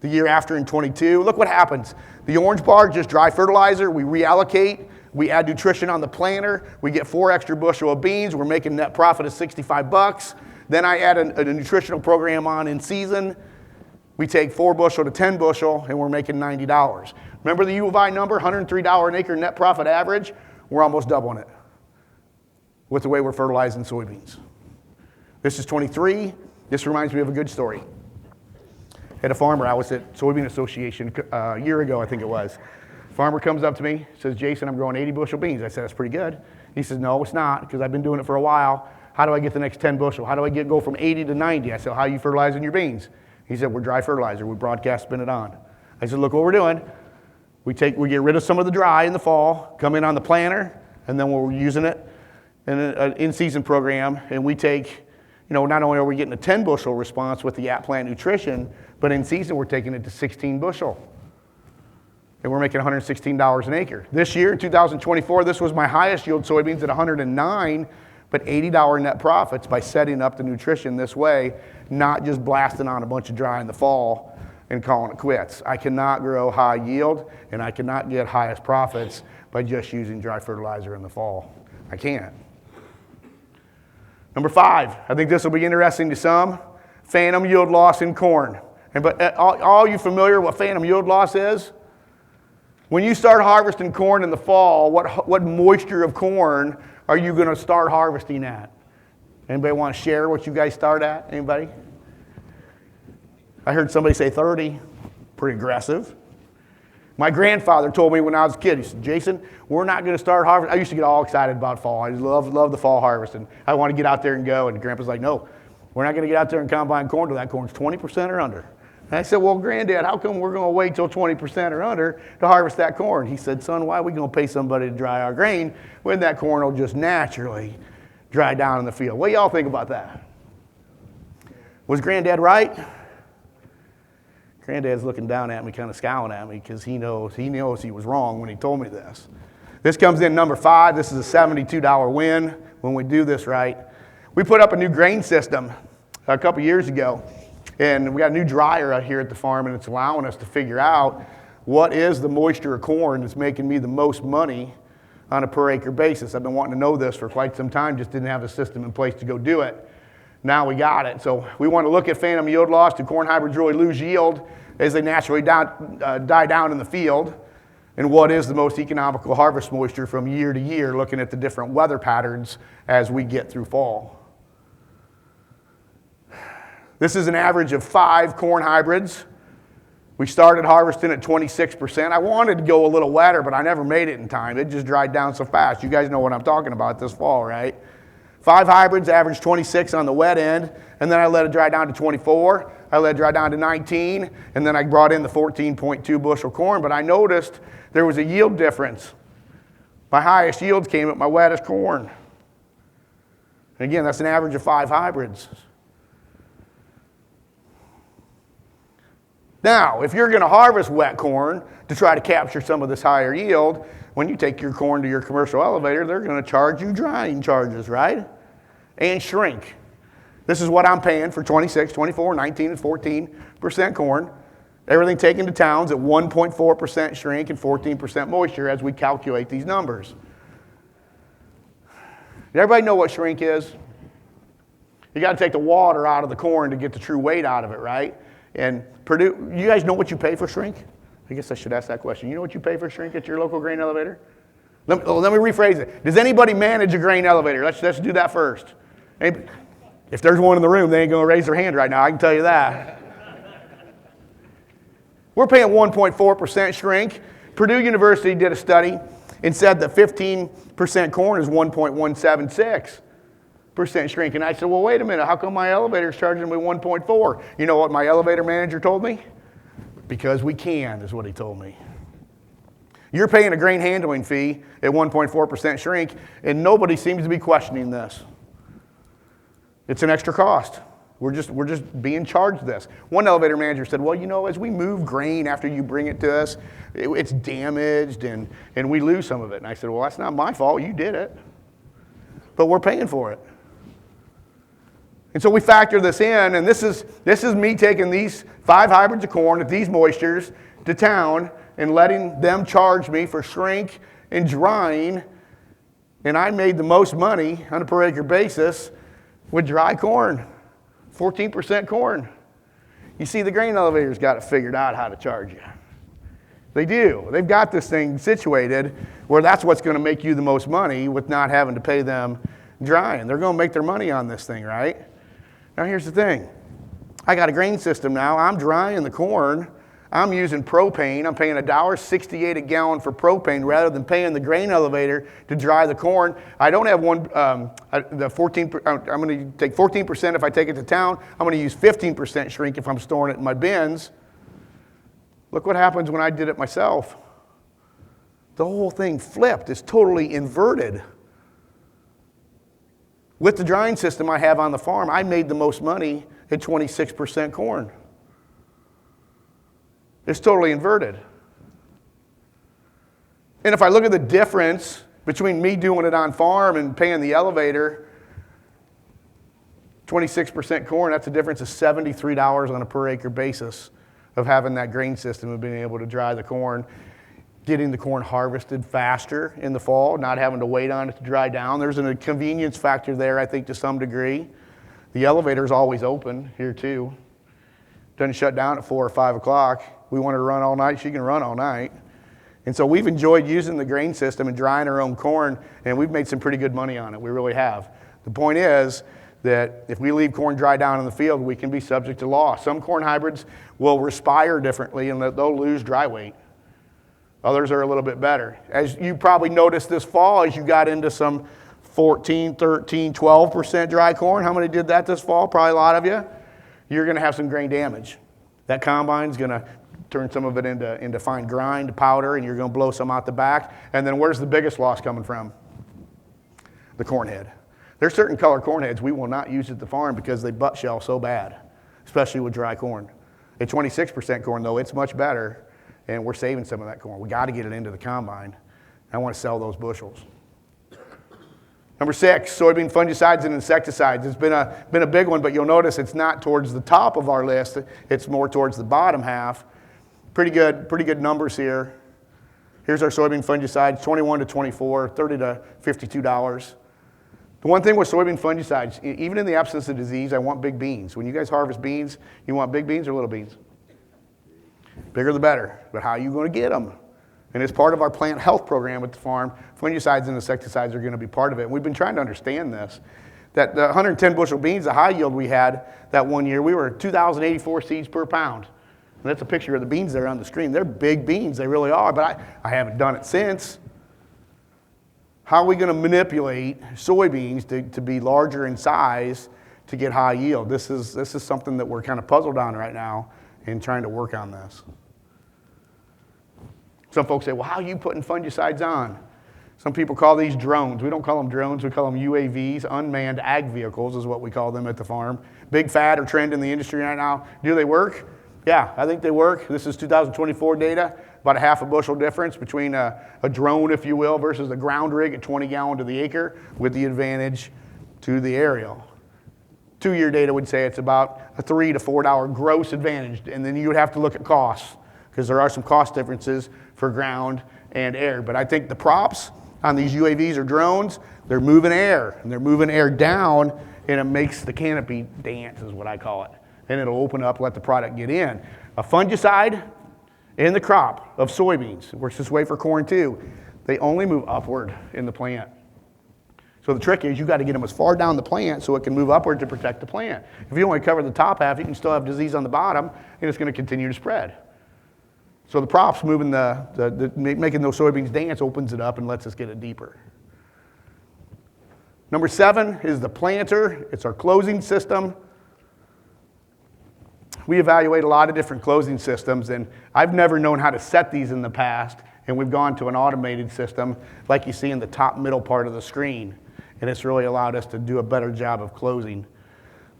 The year after in 22, look what happens. The orange bar, just dry fertilizer. We reallocate. We add nutrition on the planter. We get 4 extra bushel of beans. We're making net profit of $65. Then I add a nutritional program on in season. We take 4 bushel to 10 bushel, and we're making $90. Remember the U of I number, $103 an acre net profit average? We're almost doubling it with the way we're fertilizing soybeans. This is 23. This reminds me of a good story. Had a farmer, I was at Soybean Association a year ago, I think it was. Farmer comes up to me, says, Jason, I'm growing 80 bushel beans. I said, that's pretty good. He says, no, it's not, because I've been doing it for a while. How do I get the next 10 bushel? How do I go from 80 to 90? I said, how are you fertilizing your beans? He said, we're dry fertilizer. We broadcast spin it on. I said, look what we're doing. We get rid of some of the dry in the fall, come in on the planter, and then we're using it in an in-season program, and we take, not only are we getting a 10 bushel response with the at-plant nutrition, but in season we're taking it to 16 bushel. And we're making $116 an acre. This year, in 2024, this was my highest yield soybeans at 109, but $80 net profits by setting up the nutrition this way, not just blasting on a bunch of dry in the fall and calling it quits. I cannot grow high yield, and I cannot get highest profits by just using dry fertilizer in the fall. I can't. Number 5, I think this will be interesting to some, phantom yield loss in corn. But all you familiar what phantom yield loss is? When you start harvesting corn in the fall, what moisture of corn are you going to start harvesting at? Anybody want to share what you guys start at? Anybody? I heard somebody say 30. Pretty aggressive. My grandfather told me when I was a kid, he said, Jason, we're not going to start harvesting. I used to get all excited about fall. I love the fall harvest, and I want to get out there and go. And Grandpa's like, no, we're not going to get out there and combine corn till that corn's 20% or under. And I said, well, Granddad, how come we're going to wait till 20% or under to harvest that corn? He said, son, why are we going to pay somebody to dry our grain when that corn will just naturally dry down in the field? What do y'all think about that? Was Granddad right? Granddad's looking down at me, kind of scowling at me, because he knows he was wrong when he told me this. This comes in number 5. This is a $72 win when we do this right. We put up a new grain system a couple years ago. And we got a new dryer out here at the farm, and it's allowing us to figure out what is the moisture of corn that's making me the most money on a per acre basis. I've been wanting to know this for quite some time, just didn't have a system in place to go do it. Now we got it. So we want to look at phantom yield loss. Do corn hybrids really lose yield as they naturally die down in the field? And what is the most economical harvest moisture from year to year, looking at the different weather patterns as we get through fall? This is an average of 5 corn hybrids. We started harvesting at 26%. I wanted to go a little wetter, but I never made it in time. It just dried down so fast. You guys know what I'm talking about this fall, right? 5 hybrids, average 26 on the wet end, and then I let it dry down to 24. I let it dry down to 19, and then I brought in the 14.2 bushel corn, but I noticed there was a yield difference. My highest yields came at my wettest corn. And again, that's an average of 5 hybrids. Now, if you're going to harvest wet corn to try to capture some of this higher yield, when you take your corn to your commercial elevator, they're going to charge you drying charges, right? And shrink. This is what I'm paying for 26, 24, 19, and 14% corn. Everything taken to towns at 1.4% shrink and 14% moisture as we calculate these numbers. Does everybody know what shrink is? You got to take the water out of the corn to get the true weight out of it, right? And you guys know what you pay for shrink? I guess I should ask that question. You know what you pay for shrink at your local grain elevator? Let me rephrase it. Does anybody manage a grain elevator? Let's do that first. If there's one in the room, they ain't going to raise their hand right now. I can tell you that. We're paying 1.4% shrink. Purdue University did a study and said that 15% corn is 1.176% shrink. And I said, well, wait a minute. How come my elevator is charging me 1.4? You know what my elevator manager told me? Because we can, is what he told me. You're paying a grain handling fee at 1.4% shrink, and nobody seems to be questioning this. It's an extra cost. We're just being charged this. One elevator manager said, well, you know, as we move grain after you bring it to us, it's damaged and we lose some of it. And I said, well, that's not my fault. You did it. But we're paying for it. And so we factor this in, and this is me taking these 5 hybrids of corn at these moistures to town and letting them charge me for shrink and drying, and I made the most money on a per acre basis with dry corn, 14% corn. You see, the grain elevator's got it figured out how to charge you. They do. They've got this thing situated where that's what's going to make you the most money with not having to pay them drying. They're going to make their money on this thing, right? Now here's the thing. I got a grain system now. I'm drying the corn. I'm using propane. I'm paying $1.68 a gallon for propane rather than paying the grain elevator to dry the corn. I don't have I'm going to take 14% if I take it to town. I'm going to use 15% shrink if I'm storing it in my bins. Look what happens when I did it myself. The whole thing flipped. It's totally inverted. With the drying system I have on the farm, I made the most money at 26% corn. It's totally inverted. And if I look at the difference between me doing it on farm and paying the elevator, 26% corn, that's a difference of $73 on a per acre basis of having that grain system and being able to dry the corn, getting the corn harvested faster in the fall, not having to wait on it to dry down. There's a convenience factor there, I think, to some degree. The elevator's always open here too. Doesn't shut down at 4 or 5 o'clock. We want her to run all night, she can run all night. And so we've enjoyed using the grain system and drying our own corn, and we've made some pretty good money on it. We really have. The point is that if we leave corn dry down in the field, we can be subject to loss. Some corn hybrids will respire differently and they'll lose dry weight. Others are a little bit better. As you probably noticed this fall, as you got into some 14, 13, 12% dry corn, how many did that this fall? Probably a lot of you. You're going to have some grain damage. That combine's going to turn some of it into fine grind, powder, and you're going to blow some out the back. And then where's the biggest loss coming from? The corn head. There's certain color corn heads we will not use at the farm because they butt shell so bad, especially with dry corn. At 26% corn, though, it's much better, and we're saving some of that corn. We got to get it into the combine. I want to sell those bushels. Number 6, soybean fungicides and insecticides. It's been a big one, but you'll notice it's not towards the top of our list. It's more towards the bottom half. Pretty good numbers here. Here's our soybean fungicides, 21 to 24, 30 to $52. The one thing with soybean fungicides, even in the absence of disease, I want big beans. When you guys harvest beans, you want big beans or little beans? Bigger the better, but how are you going to get them? And as part of our plant health program at the farm, fungicides and insecticides are going to be part of it. And we've been trying to understand this, that the 110 bushel beans, the high yield we had that one year, we were 2,084 seeds per pound. And that's a picture of the beans there on the screen. They're big beans, they really are, but I haven't done it since. How are we going to manipulate soybeans to be larger in size to get high yield? This is something that we're kind of puzzled on right now and trying to work on this. Some folks say, well, how are you putting fungicides on? Some people call these drones. We don't call them drones, we call them UAVs, unmanned ag vehicles is what we call them at the farm. Big fad or trend in the industry right now. Do they work? Yeah, I think they work. This is 2024 data, about a half a bushel difference between a drone, if you will, versus a ground rig at 20 gallon to the acre with the advantage to the aerial. 2-year data would say it's about a $3 to $4 gross advantage, and then you would have to look at costs because there are some cost differences for ground and air. But I think the props on these UAVs or drones, they're moving air, and they're moving air down, and it makes the canopy dance is what I call it. And it'll open up, let the product get in. A fungicide in the crop of soybeans, it works this way for corn too, they only move upward in the plant. So the trick is you got to get them as far down the plant so it can move upward to protect the plant. If you only cover the top half, you can still have disease on the bottom, and it's going to continue to spread. So the props moving making those soybeans dance opens it up and lets us get it deeper. Number 7 is the planter. It's our closing system. We evaluate a lot of different closing systems, and I've never known how to set these in the past, and we've gone to an automated system like you see in the top middle part of the screen, and it's really allowed us to do a better job of closing.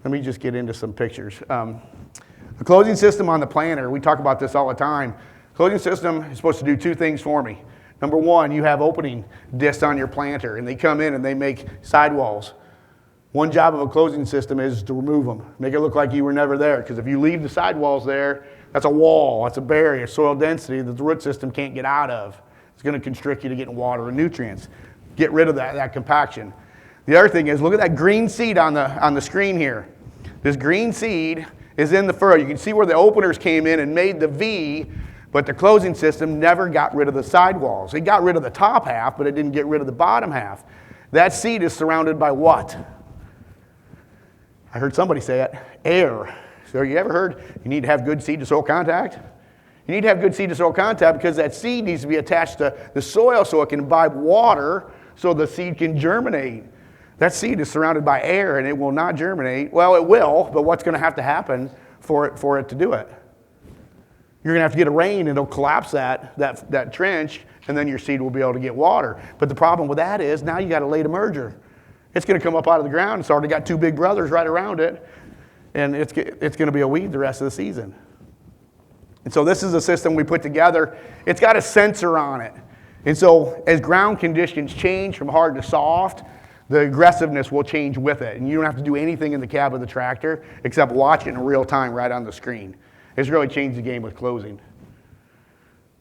Let me just get into some pictures. The closing system on the planter, we talk about this all the time. Closing system is supposed to do 2 things for me. Number 1, you have opening discs on your planter, and they come in and they make sidewalls. One job of a closing system is to remove them, make it look like you were never there, because if you leave the sidewalls there, that's a wall, that's a barrier, soil density that the root system can't get out of. It's going to constrict you to getting water and nutrients. Get rid of that compaction. The other thing is, look at that green seed on the screen here. This green seed is in the furrow. You can see where the openers came in and made the V, but the closing system never got rid of the sidewalls. It got rid of the top half, but it didn't get rid of the bottom half. That seed is surrounded by what? I heard somebody say it, air. So you ever heard you need to have good seed to soil contact? You need to have good seed to soil contact because that seed needs to be attached to the soil so it can imbibe water so the seed can germinate. That seed is surrounded by air and it will not germinate. Well, it will, but what's going to have to happen for it to do it? You're going to have to get a rain and it'll collapse that trench, and then your seed will be able to get water. But the problem with that is now you got a late emerger. It's going to come up out of the ground. It's already got 2 big brothers right around it, and it's going to be a weed the rest of the season. And so this is a system we put together. It's got a sensor on it. And so as ground conditions change from hard to soft, the aggressiveness will change with it. And you don't have to do anything in the cab of the tractor except watch it in real time right on the screen. It's really changed the game with closing.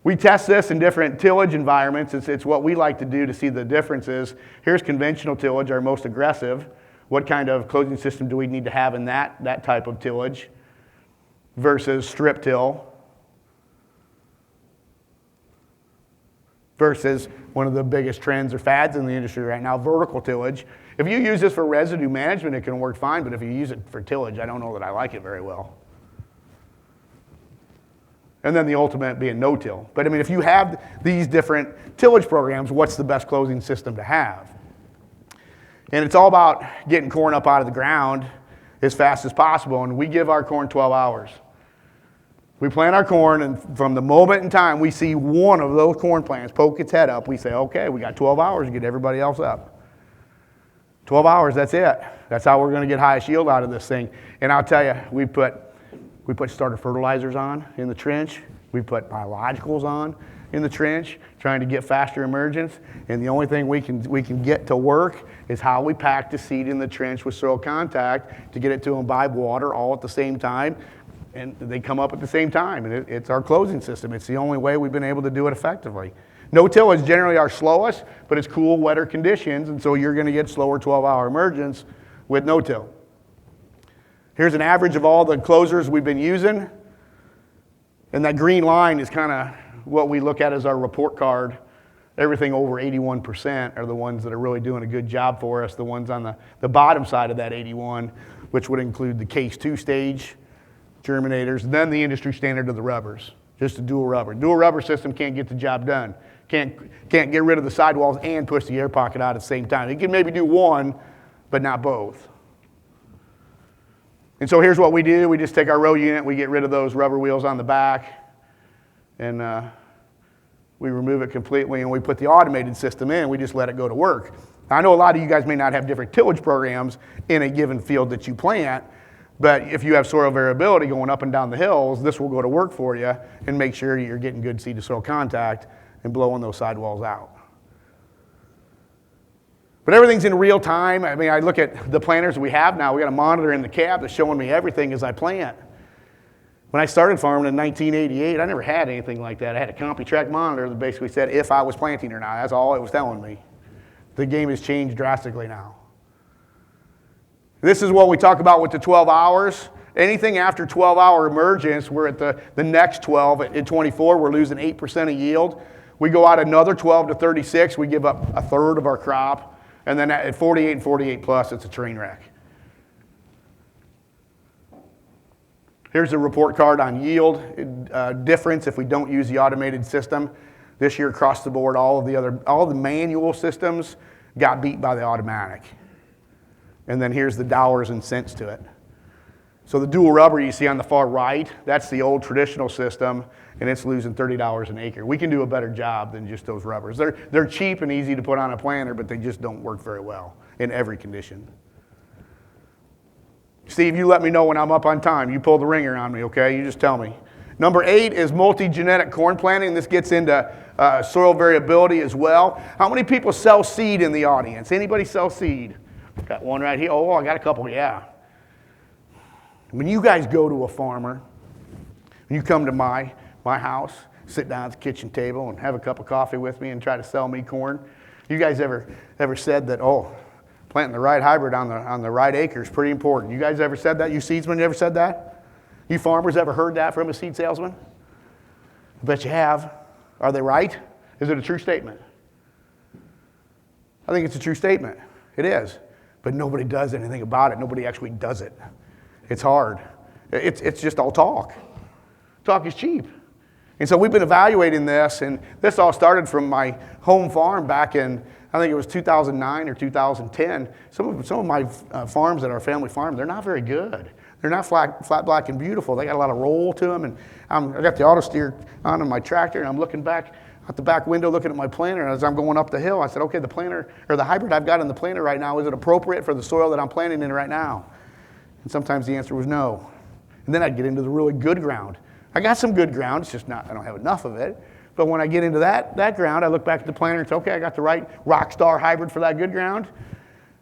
We test this in different tillage environments. It's what we like to do to see the differences. Here's conventional tillage, our most aggressive. What kind of closing system do we need to have in that type of tillage versus strip till versus one of the biggest trends or fads in the industry right now, vertical tillage. If you use this for residue management, it can work fine, but if you use it for tillage, I don't know that I like it very well. And then the ultimate being no-till. But I mean, if you have these different tillage programs, what's the best closing system to have? And it's all about getting corn up out of the ground as fast as possible, and we give our corn 12 hours. We plant our corn, and from the moment in time we see one of those corn plants poke its head up, we say, okay, we got 12 hours to get everybody else up. 12 hours, that's it. That's how we're going to get highest yield out of this thing. And I'll tell you, we put starter fertilizers on in the trench. We put biologicals on in the trench, trying to get faster emergence. And the only thing we can get to work is how we pack the seed in the trench with soil contact to get it to imbibe water all at the same time. And they come up at the same time. And it's our closing system. It's the only way we've been able to do it effectively. No-till is generally our slowest, but it's cool, wetter conditions. And so you're going to get slower 12-hour emergence with no-till. Here's an average of all the closers we've been using. And that green line is kind of what we look at as our report card. Everything over 81% are the ones that are really doing a good job for us. The ones on the bottom side of that 81, which would include the case 2 stage germinators, and then the industry standard of the rubbers, just a dual rubber. Dual rubber system can't get the job done. Can't get rid of the sidewalls and push the air pocket out at the same time. It can maybe do one, but not both. And so here's what we do. We just take our row unit, we get rid of those rubber wheels on the back, and we remove it completely, and we put the automated system in, and we just let it go to work. Now, I know a lot of you guys may not have different tillage programs in a given field that you plant, but if you have soil variability going up and down the hills, this will go to work for you and make sure you're getting good seed to soil contact and blowing those sidewalls out. But everything's in real time. I mean, I look at the planters we have now. We got a monitor in the cab that's showing me everything as I plant. When I started farming in 1988, I never had anything like that. I had a CompuTrack monitor that basically said if I was planting or not. That's all it was telling me. The game has changed drastically now. This is what we talk about with the 12 hours. Anything after 12-hour emergence, we're at the next 12. At 24, we're losing 8% of yield. We go out another 12 to 36, we give up a third of our crop. And then at 48 and 48 plus, it's a train wreck. Here's a report card on yield difference if we don't use the automated system. This year across the board, all the manual systems got beat by the automatic. And then here's the dollars and cents to it. So the dual rubber you see on the far right, that's the old traditional system, and it's losing $30 an acre. We can do a better job than just those rubbers. They're cheap and easy to put on a planter, but they just don't work very well in every condition. Steve, you let me know when I'm up on time. You pull the ringer on me, okay? You just tell me. Number 8 is multi-genetic corn planting. This gets into soil variability as well. How many people sell seed in the audience? Anybody sell seed? Got one right here. Oh, I got a couple, yeah. When you guys go to a farmer, when you come to my house, sit down at the kitchen table and have a cup of coffee with me and try to sell me corn, you guys ever said that, oh, planting the right hybrid on the right acre is pretty important? You guys ever said that? You seedsmen ever said that? You farmers ever heard that from a seed salesman? I bet you have. Are they right? Is it a true statement? I think it's a true statement. It is. But nobody does anything about it. Nobody actually does it. It's hard. It's just all talk. Talk is cheap. And so we've been evaluating this, and this all started from my home farm back in, I think it was 2009 or 2010. Some of my farms at our family farm, they're not very good. They're not flat, black, and beautiful. They got a lot of roll to them, and I got the auto steer on in my tractor, and I'm looking back out the back window looking at my planter, and as I'm going up the hill, I said, okay, the planter, or the hybrid I've got in the planter right now, is it appropriate for the soil that I'm planting in right now? And sometimes the answer was no. And then I'd get into the really good ground. I got some good ground, it's just not, I don't have enough of it. But when I get into that ground, I look back at the planter and say, okay, I got the right Rockstar hybrid for that good ground.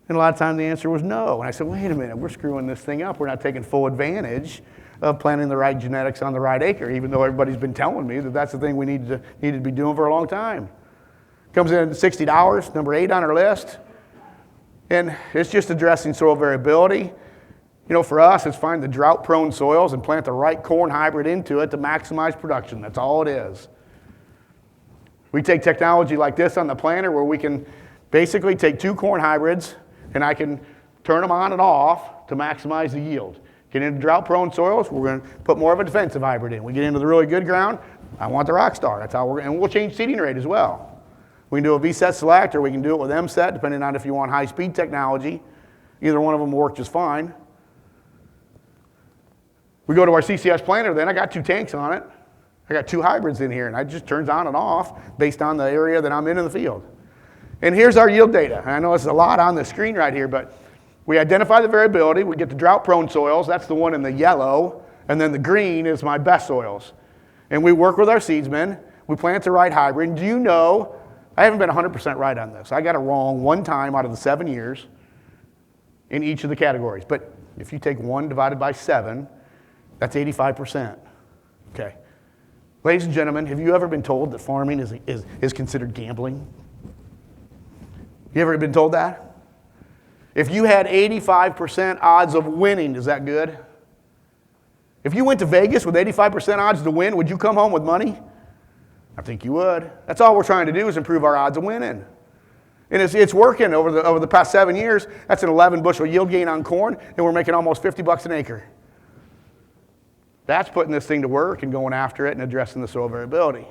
And a lot of times the answer was no. And I said, wait a minute, we're screwing this thing up. We're not taking full advantage of planting the right genetics on the right acre, even though everybody's been telling me that that's the thing we need to be doing for a long time. Comes in at $60, number 8 on our list. And it's just addressing soil variability. You know, for us, it's find the drought-prone soils and plant the right corn hybrid into it to maximize production. That's all it is. We take technology like this on the planter where we can basically take 2 corn hybrids and I can turn them on and off to maximize the yield. Get into drought-prone soils, we're going to put more of a defensive hybrid in. We get into the really good ground, I want the Rockstar. That's how and we'll change seeding rate as well. We can do a V-set select or we can do it with M-set, depending on if you want high-speed technology. Either one of them will work just fine. We go to our CCS planter, then I got 2 tanks on it. I got 2 hybrids in here, and it just turns on and off based on the area that I'm in the field. And here's our yield data. I know it's a lot on the screen right here, but we identify the variability. We get the drought-prone soils. That's the one in the yellow. And then the green is my best soils. And we work with our seedsmen. We plant the right hybrid. And do you know, I haven't been 100% right on this. I got it wrong 1 time out of the 7 years in each of the categories. But if you take 1 divided by 7, that's 85%. Okay. Ladies and gentlemen, have you ever been told that farming is considered gambling? You ever been told that? If you had 85% odds of winning, is that good? If you went to Vegas with 85% odds to win, would you come home with money? I think you would. That's all we're trying to do is improve our odds of winning. And it's working over the past 7 years. That's an 11 bushel yield gain on corn, and we're making almost $50 an acre. That's putting this thing to work and going after it and addressing the soil variability.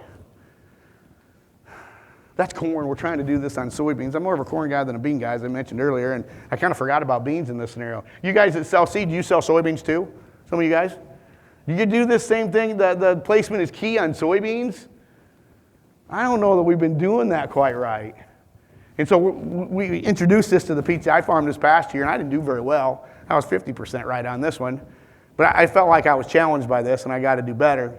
That's corn. We're trying to do this on soybeans. I'm more of a corn guy than a bean guy, as I mentioned earlier, and I kind of forgot about beans in this scenario. You guys that sell seed, do you sell soybeans too? Some of you guys? Do you do this same thing, the placement is key on soybeans? I don't know that we've been doing that quite right. And so we introduced this to the PTI farm this past year, and I didn't do very well. I was 50% right on this one. But I felt like I was challenged by this, and I got to do better.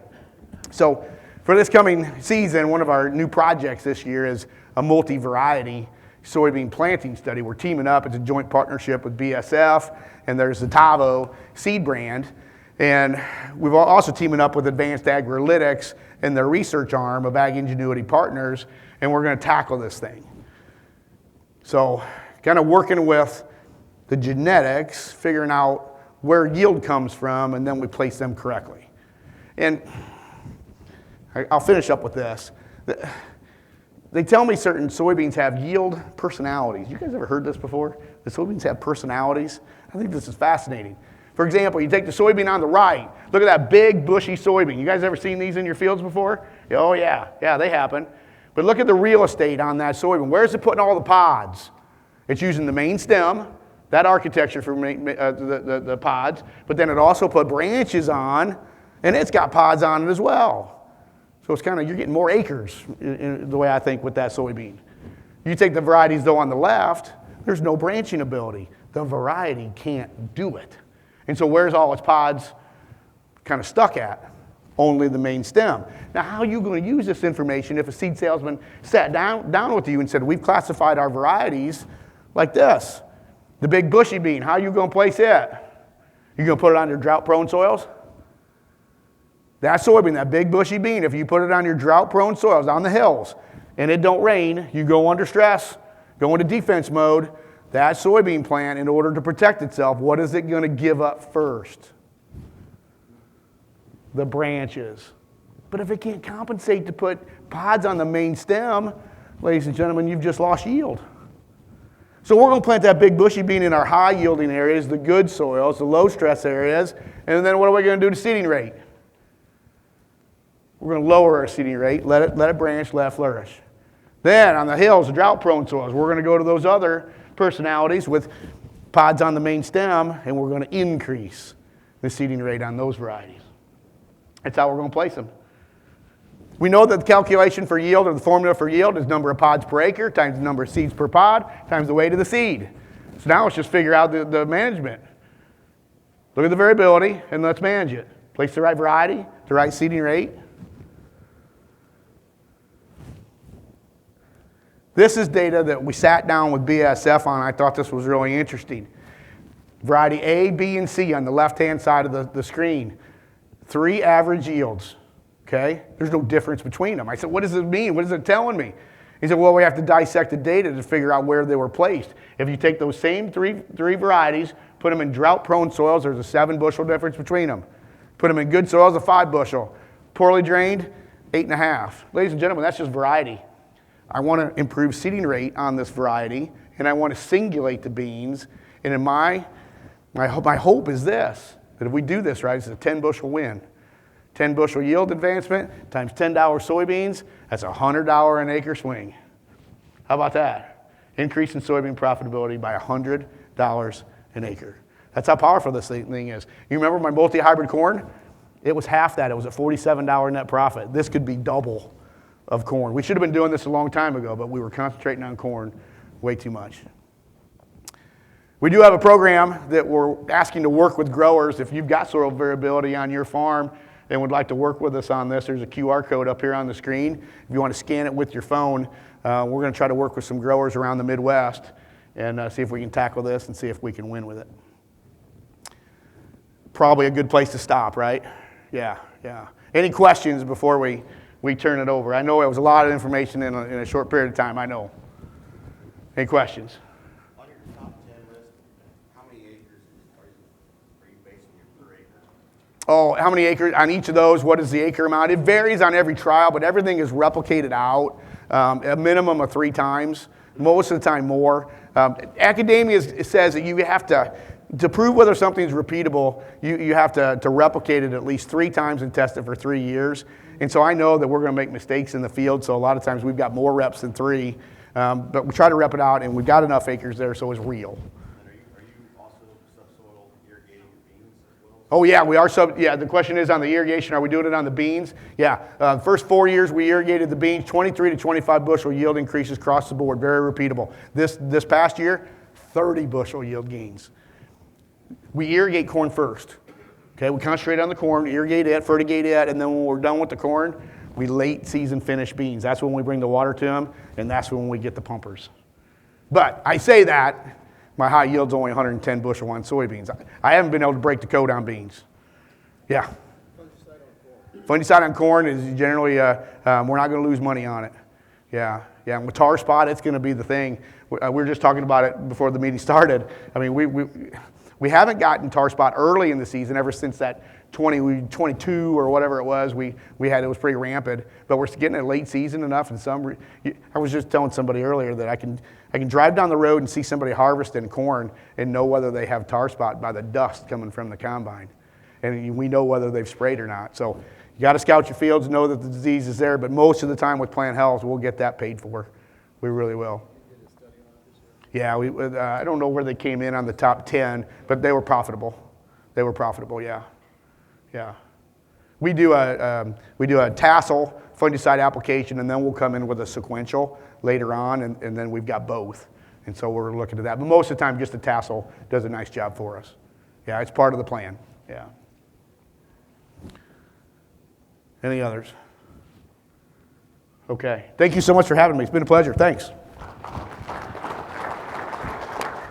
So for this coming season, one of our new projects this year is a multi-variety soybean planting study. We're teaming up. It's a joint partnership with BSF, and there's the Tavo seed brand. And we're also teaming up with Advanced Agrilytics and their research arm of Ag Ingenuity Partners, and we're going to tackle this thing. So kind of working with the genetics, figuring out where yield comes from, and then we place them correctly. And I'll finish up with this. They tell me certain soybeans have yield personalities. You guys ever heard this before? The soybeans have personalities? I think this is fascinating. For example, you take the soybean on the right. Look at that big, bushy soybean. You guys ever seen these in your fields before? Oh, yeah. Yeah, they happen. But look at the real estate on that soybean. Where's it putting all the pods? It's using the main stem, that architecture for the pods, but then it also put branches on, and it's got pods on it as well. So it's kind of, you're getting more acres in the way I think with that soybean. You take the varieties though on the left, there's no branching ability. The variety can't do it. And so where's all its pods kind of stuck at? Only the main stem. Now how are you going to use this information if a seed salesman sat down with you and said, we've classified our varieties like this. The big bushy bean, how are you going to place it? You're going to put it on your drought-prone soils? That soybean, that big bushy bean, if you put it on your drought-prone soils, on the hills, and it don't rain, you go under stress, go into defense mode, that soybean plant, in order to protect itself, what is it going to give up first? The branches. But if it can't compensate to put pods on the main stem, ladies and gentlemen, you've just lost yield. So we're going to plant that big bushy bean in our high-yielding areas, the good soils, the low-stress areas, and then what are we going to do to seeding rate? We're going to lower our seeding rate, let it branch, let it flourish. Then on the hills, the drought-prone soils, we're going to go to those other personalities with pods on the main stem, and we're going to increase the seeding rate on those varieties. That's how we're going to place them. We know that the calculation for yield, or the formula for yield, is number of pods per acre times the number of seeds per pod times the weight of the seed. So now let's just figure out the management. Look at the variability, and let's manage it. Place the right variety, the right seeding rate. This is data that we sat down with BASF on. I thought this was really interesting. Variety A, B, and C on the left-hand side of the screen. 3 average yields, okay? There's no difference between them. I said, what does it mean? What is it telling me? He said, well, we have to dissect the data to figure out where they were placed. If you take those same three varieties, put them in drought-prone soils, there's a 7 bushel difference between them. Put them in good soils, a 5 bushel. Poorly drained, 8.5. Ladies and gentlemen, that's just variety. I want to improve seeding rate on this variety, and I want to singulate the beans. And in my hope is this, that if we do this right, it's a 10 bushel win. 10 bushel yield advancement times $10 soybeans, that's a $100 an acre swing. How about that? Increase in soybean profitability by $100 an acre. That's how powerful this thing is. You remember my multi-hybrid corn? It was half that. It was a $47 net profit. This could be double of corn. We should have been doing this a long time ago, but we were concentrating on corn way too much. We do have a program that we're asking to work with growers. If you've got soil variability on your farm and would like to work with us on this, there's a QR code up here on the screen. If you want to scan it with your phone, we're going to try to work with some growers around the Midwest and see if we can tackle this and see if we can win with it. Probably a good place to stop, right? Yeah. Any questions before we turn it over? I know it was a lot of information in a short period of time, I know. Any questions? On your top 10 list, how many acres are you basing your per acre? Oh, how many acres on each of those? What is the acre amount? It varies on every trial, but everything is replicated out a minimum of 3 times, most of the time more. Academia says that you have to prove whether something's repeatable, you have to replicate it at least 3 times and test it for 3 years. And so I know that we're going to make mistakes in the field, so a lot of times we've got more reps than 3. But we try to rep it out, and we've got enough acres there so it's real. And are you also subsoil irrigating your beans as well? Oh yeah, we are the question is on the irrigation, are we doing it on the beans? Yeah, first 4 years we irrigated the beans, 23 to 25 bushel yield increases across the board, very repeatable. This past year, 30 bushel yield gains. We irrigate corn first. Okay, we concentrate on the corn, irrigate it, fertigate it, and then when we're done with the corn, we late season finish beans. That's when we bring the water to them, and that's when we get the pumpers. But I say that, my high yield's only 110 bushel on soybeans. I haven't been able to break the code on beans. Yeah. Fungicide on corn is generally, we're not going to lose money on it. Yeah. And with tar spot, it's going to be the thing. We were just talking about it before the meeting started. I mean, We haven't gotten tar spot early in the season ever since that 2022 or whatever it was. It was pretty rampant, but we're getting it late season enough. And I was just telling somebody earlier that I can drive down the road and see somebody harvesting corn and know whether they have tar spot by the dust coming from the combine. And we know whether they've sprayed or not. So you got to scout your fields, know that the disease is there, but most of the time with plant health, we'll get that paid for. We really will. Yeah, I don't know where they came in on the top 10, but they were profitable. They were profitable, yeah. Yeah. We do a tassel fungicide application, and then we'll come in with a sequential later on, and then we've got both. And so we're looking at that. But most of the time, just the tassel does a nice job for us. Yeah, it's part of the plan. Yeah. Any others? Okay. Thank you so much for having me. It's been a pleasure. Thanks.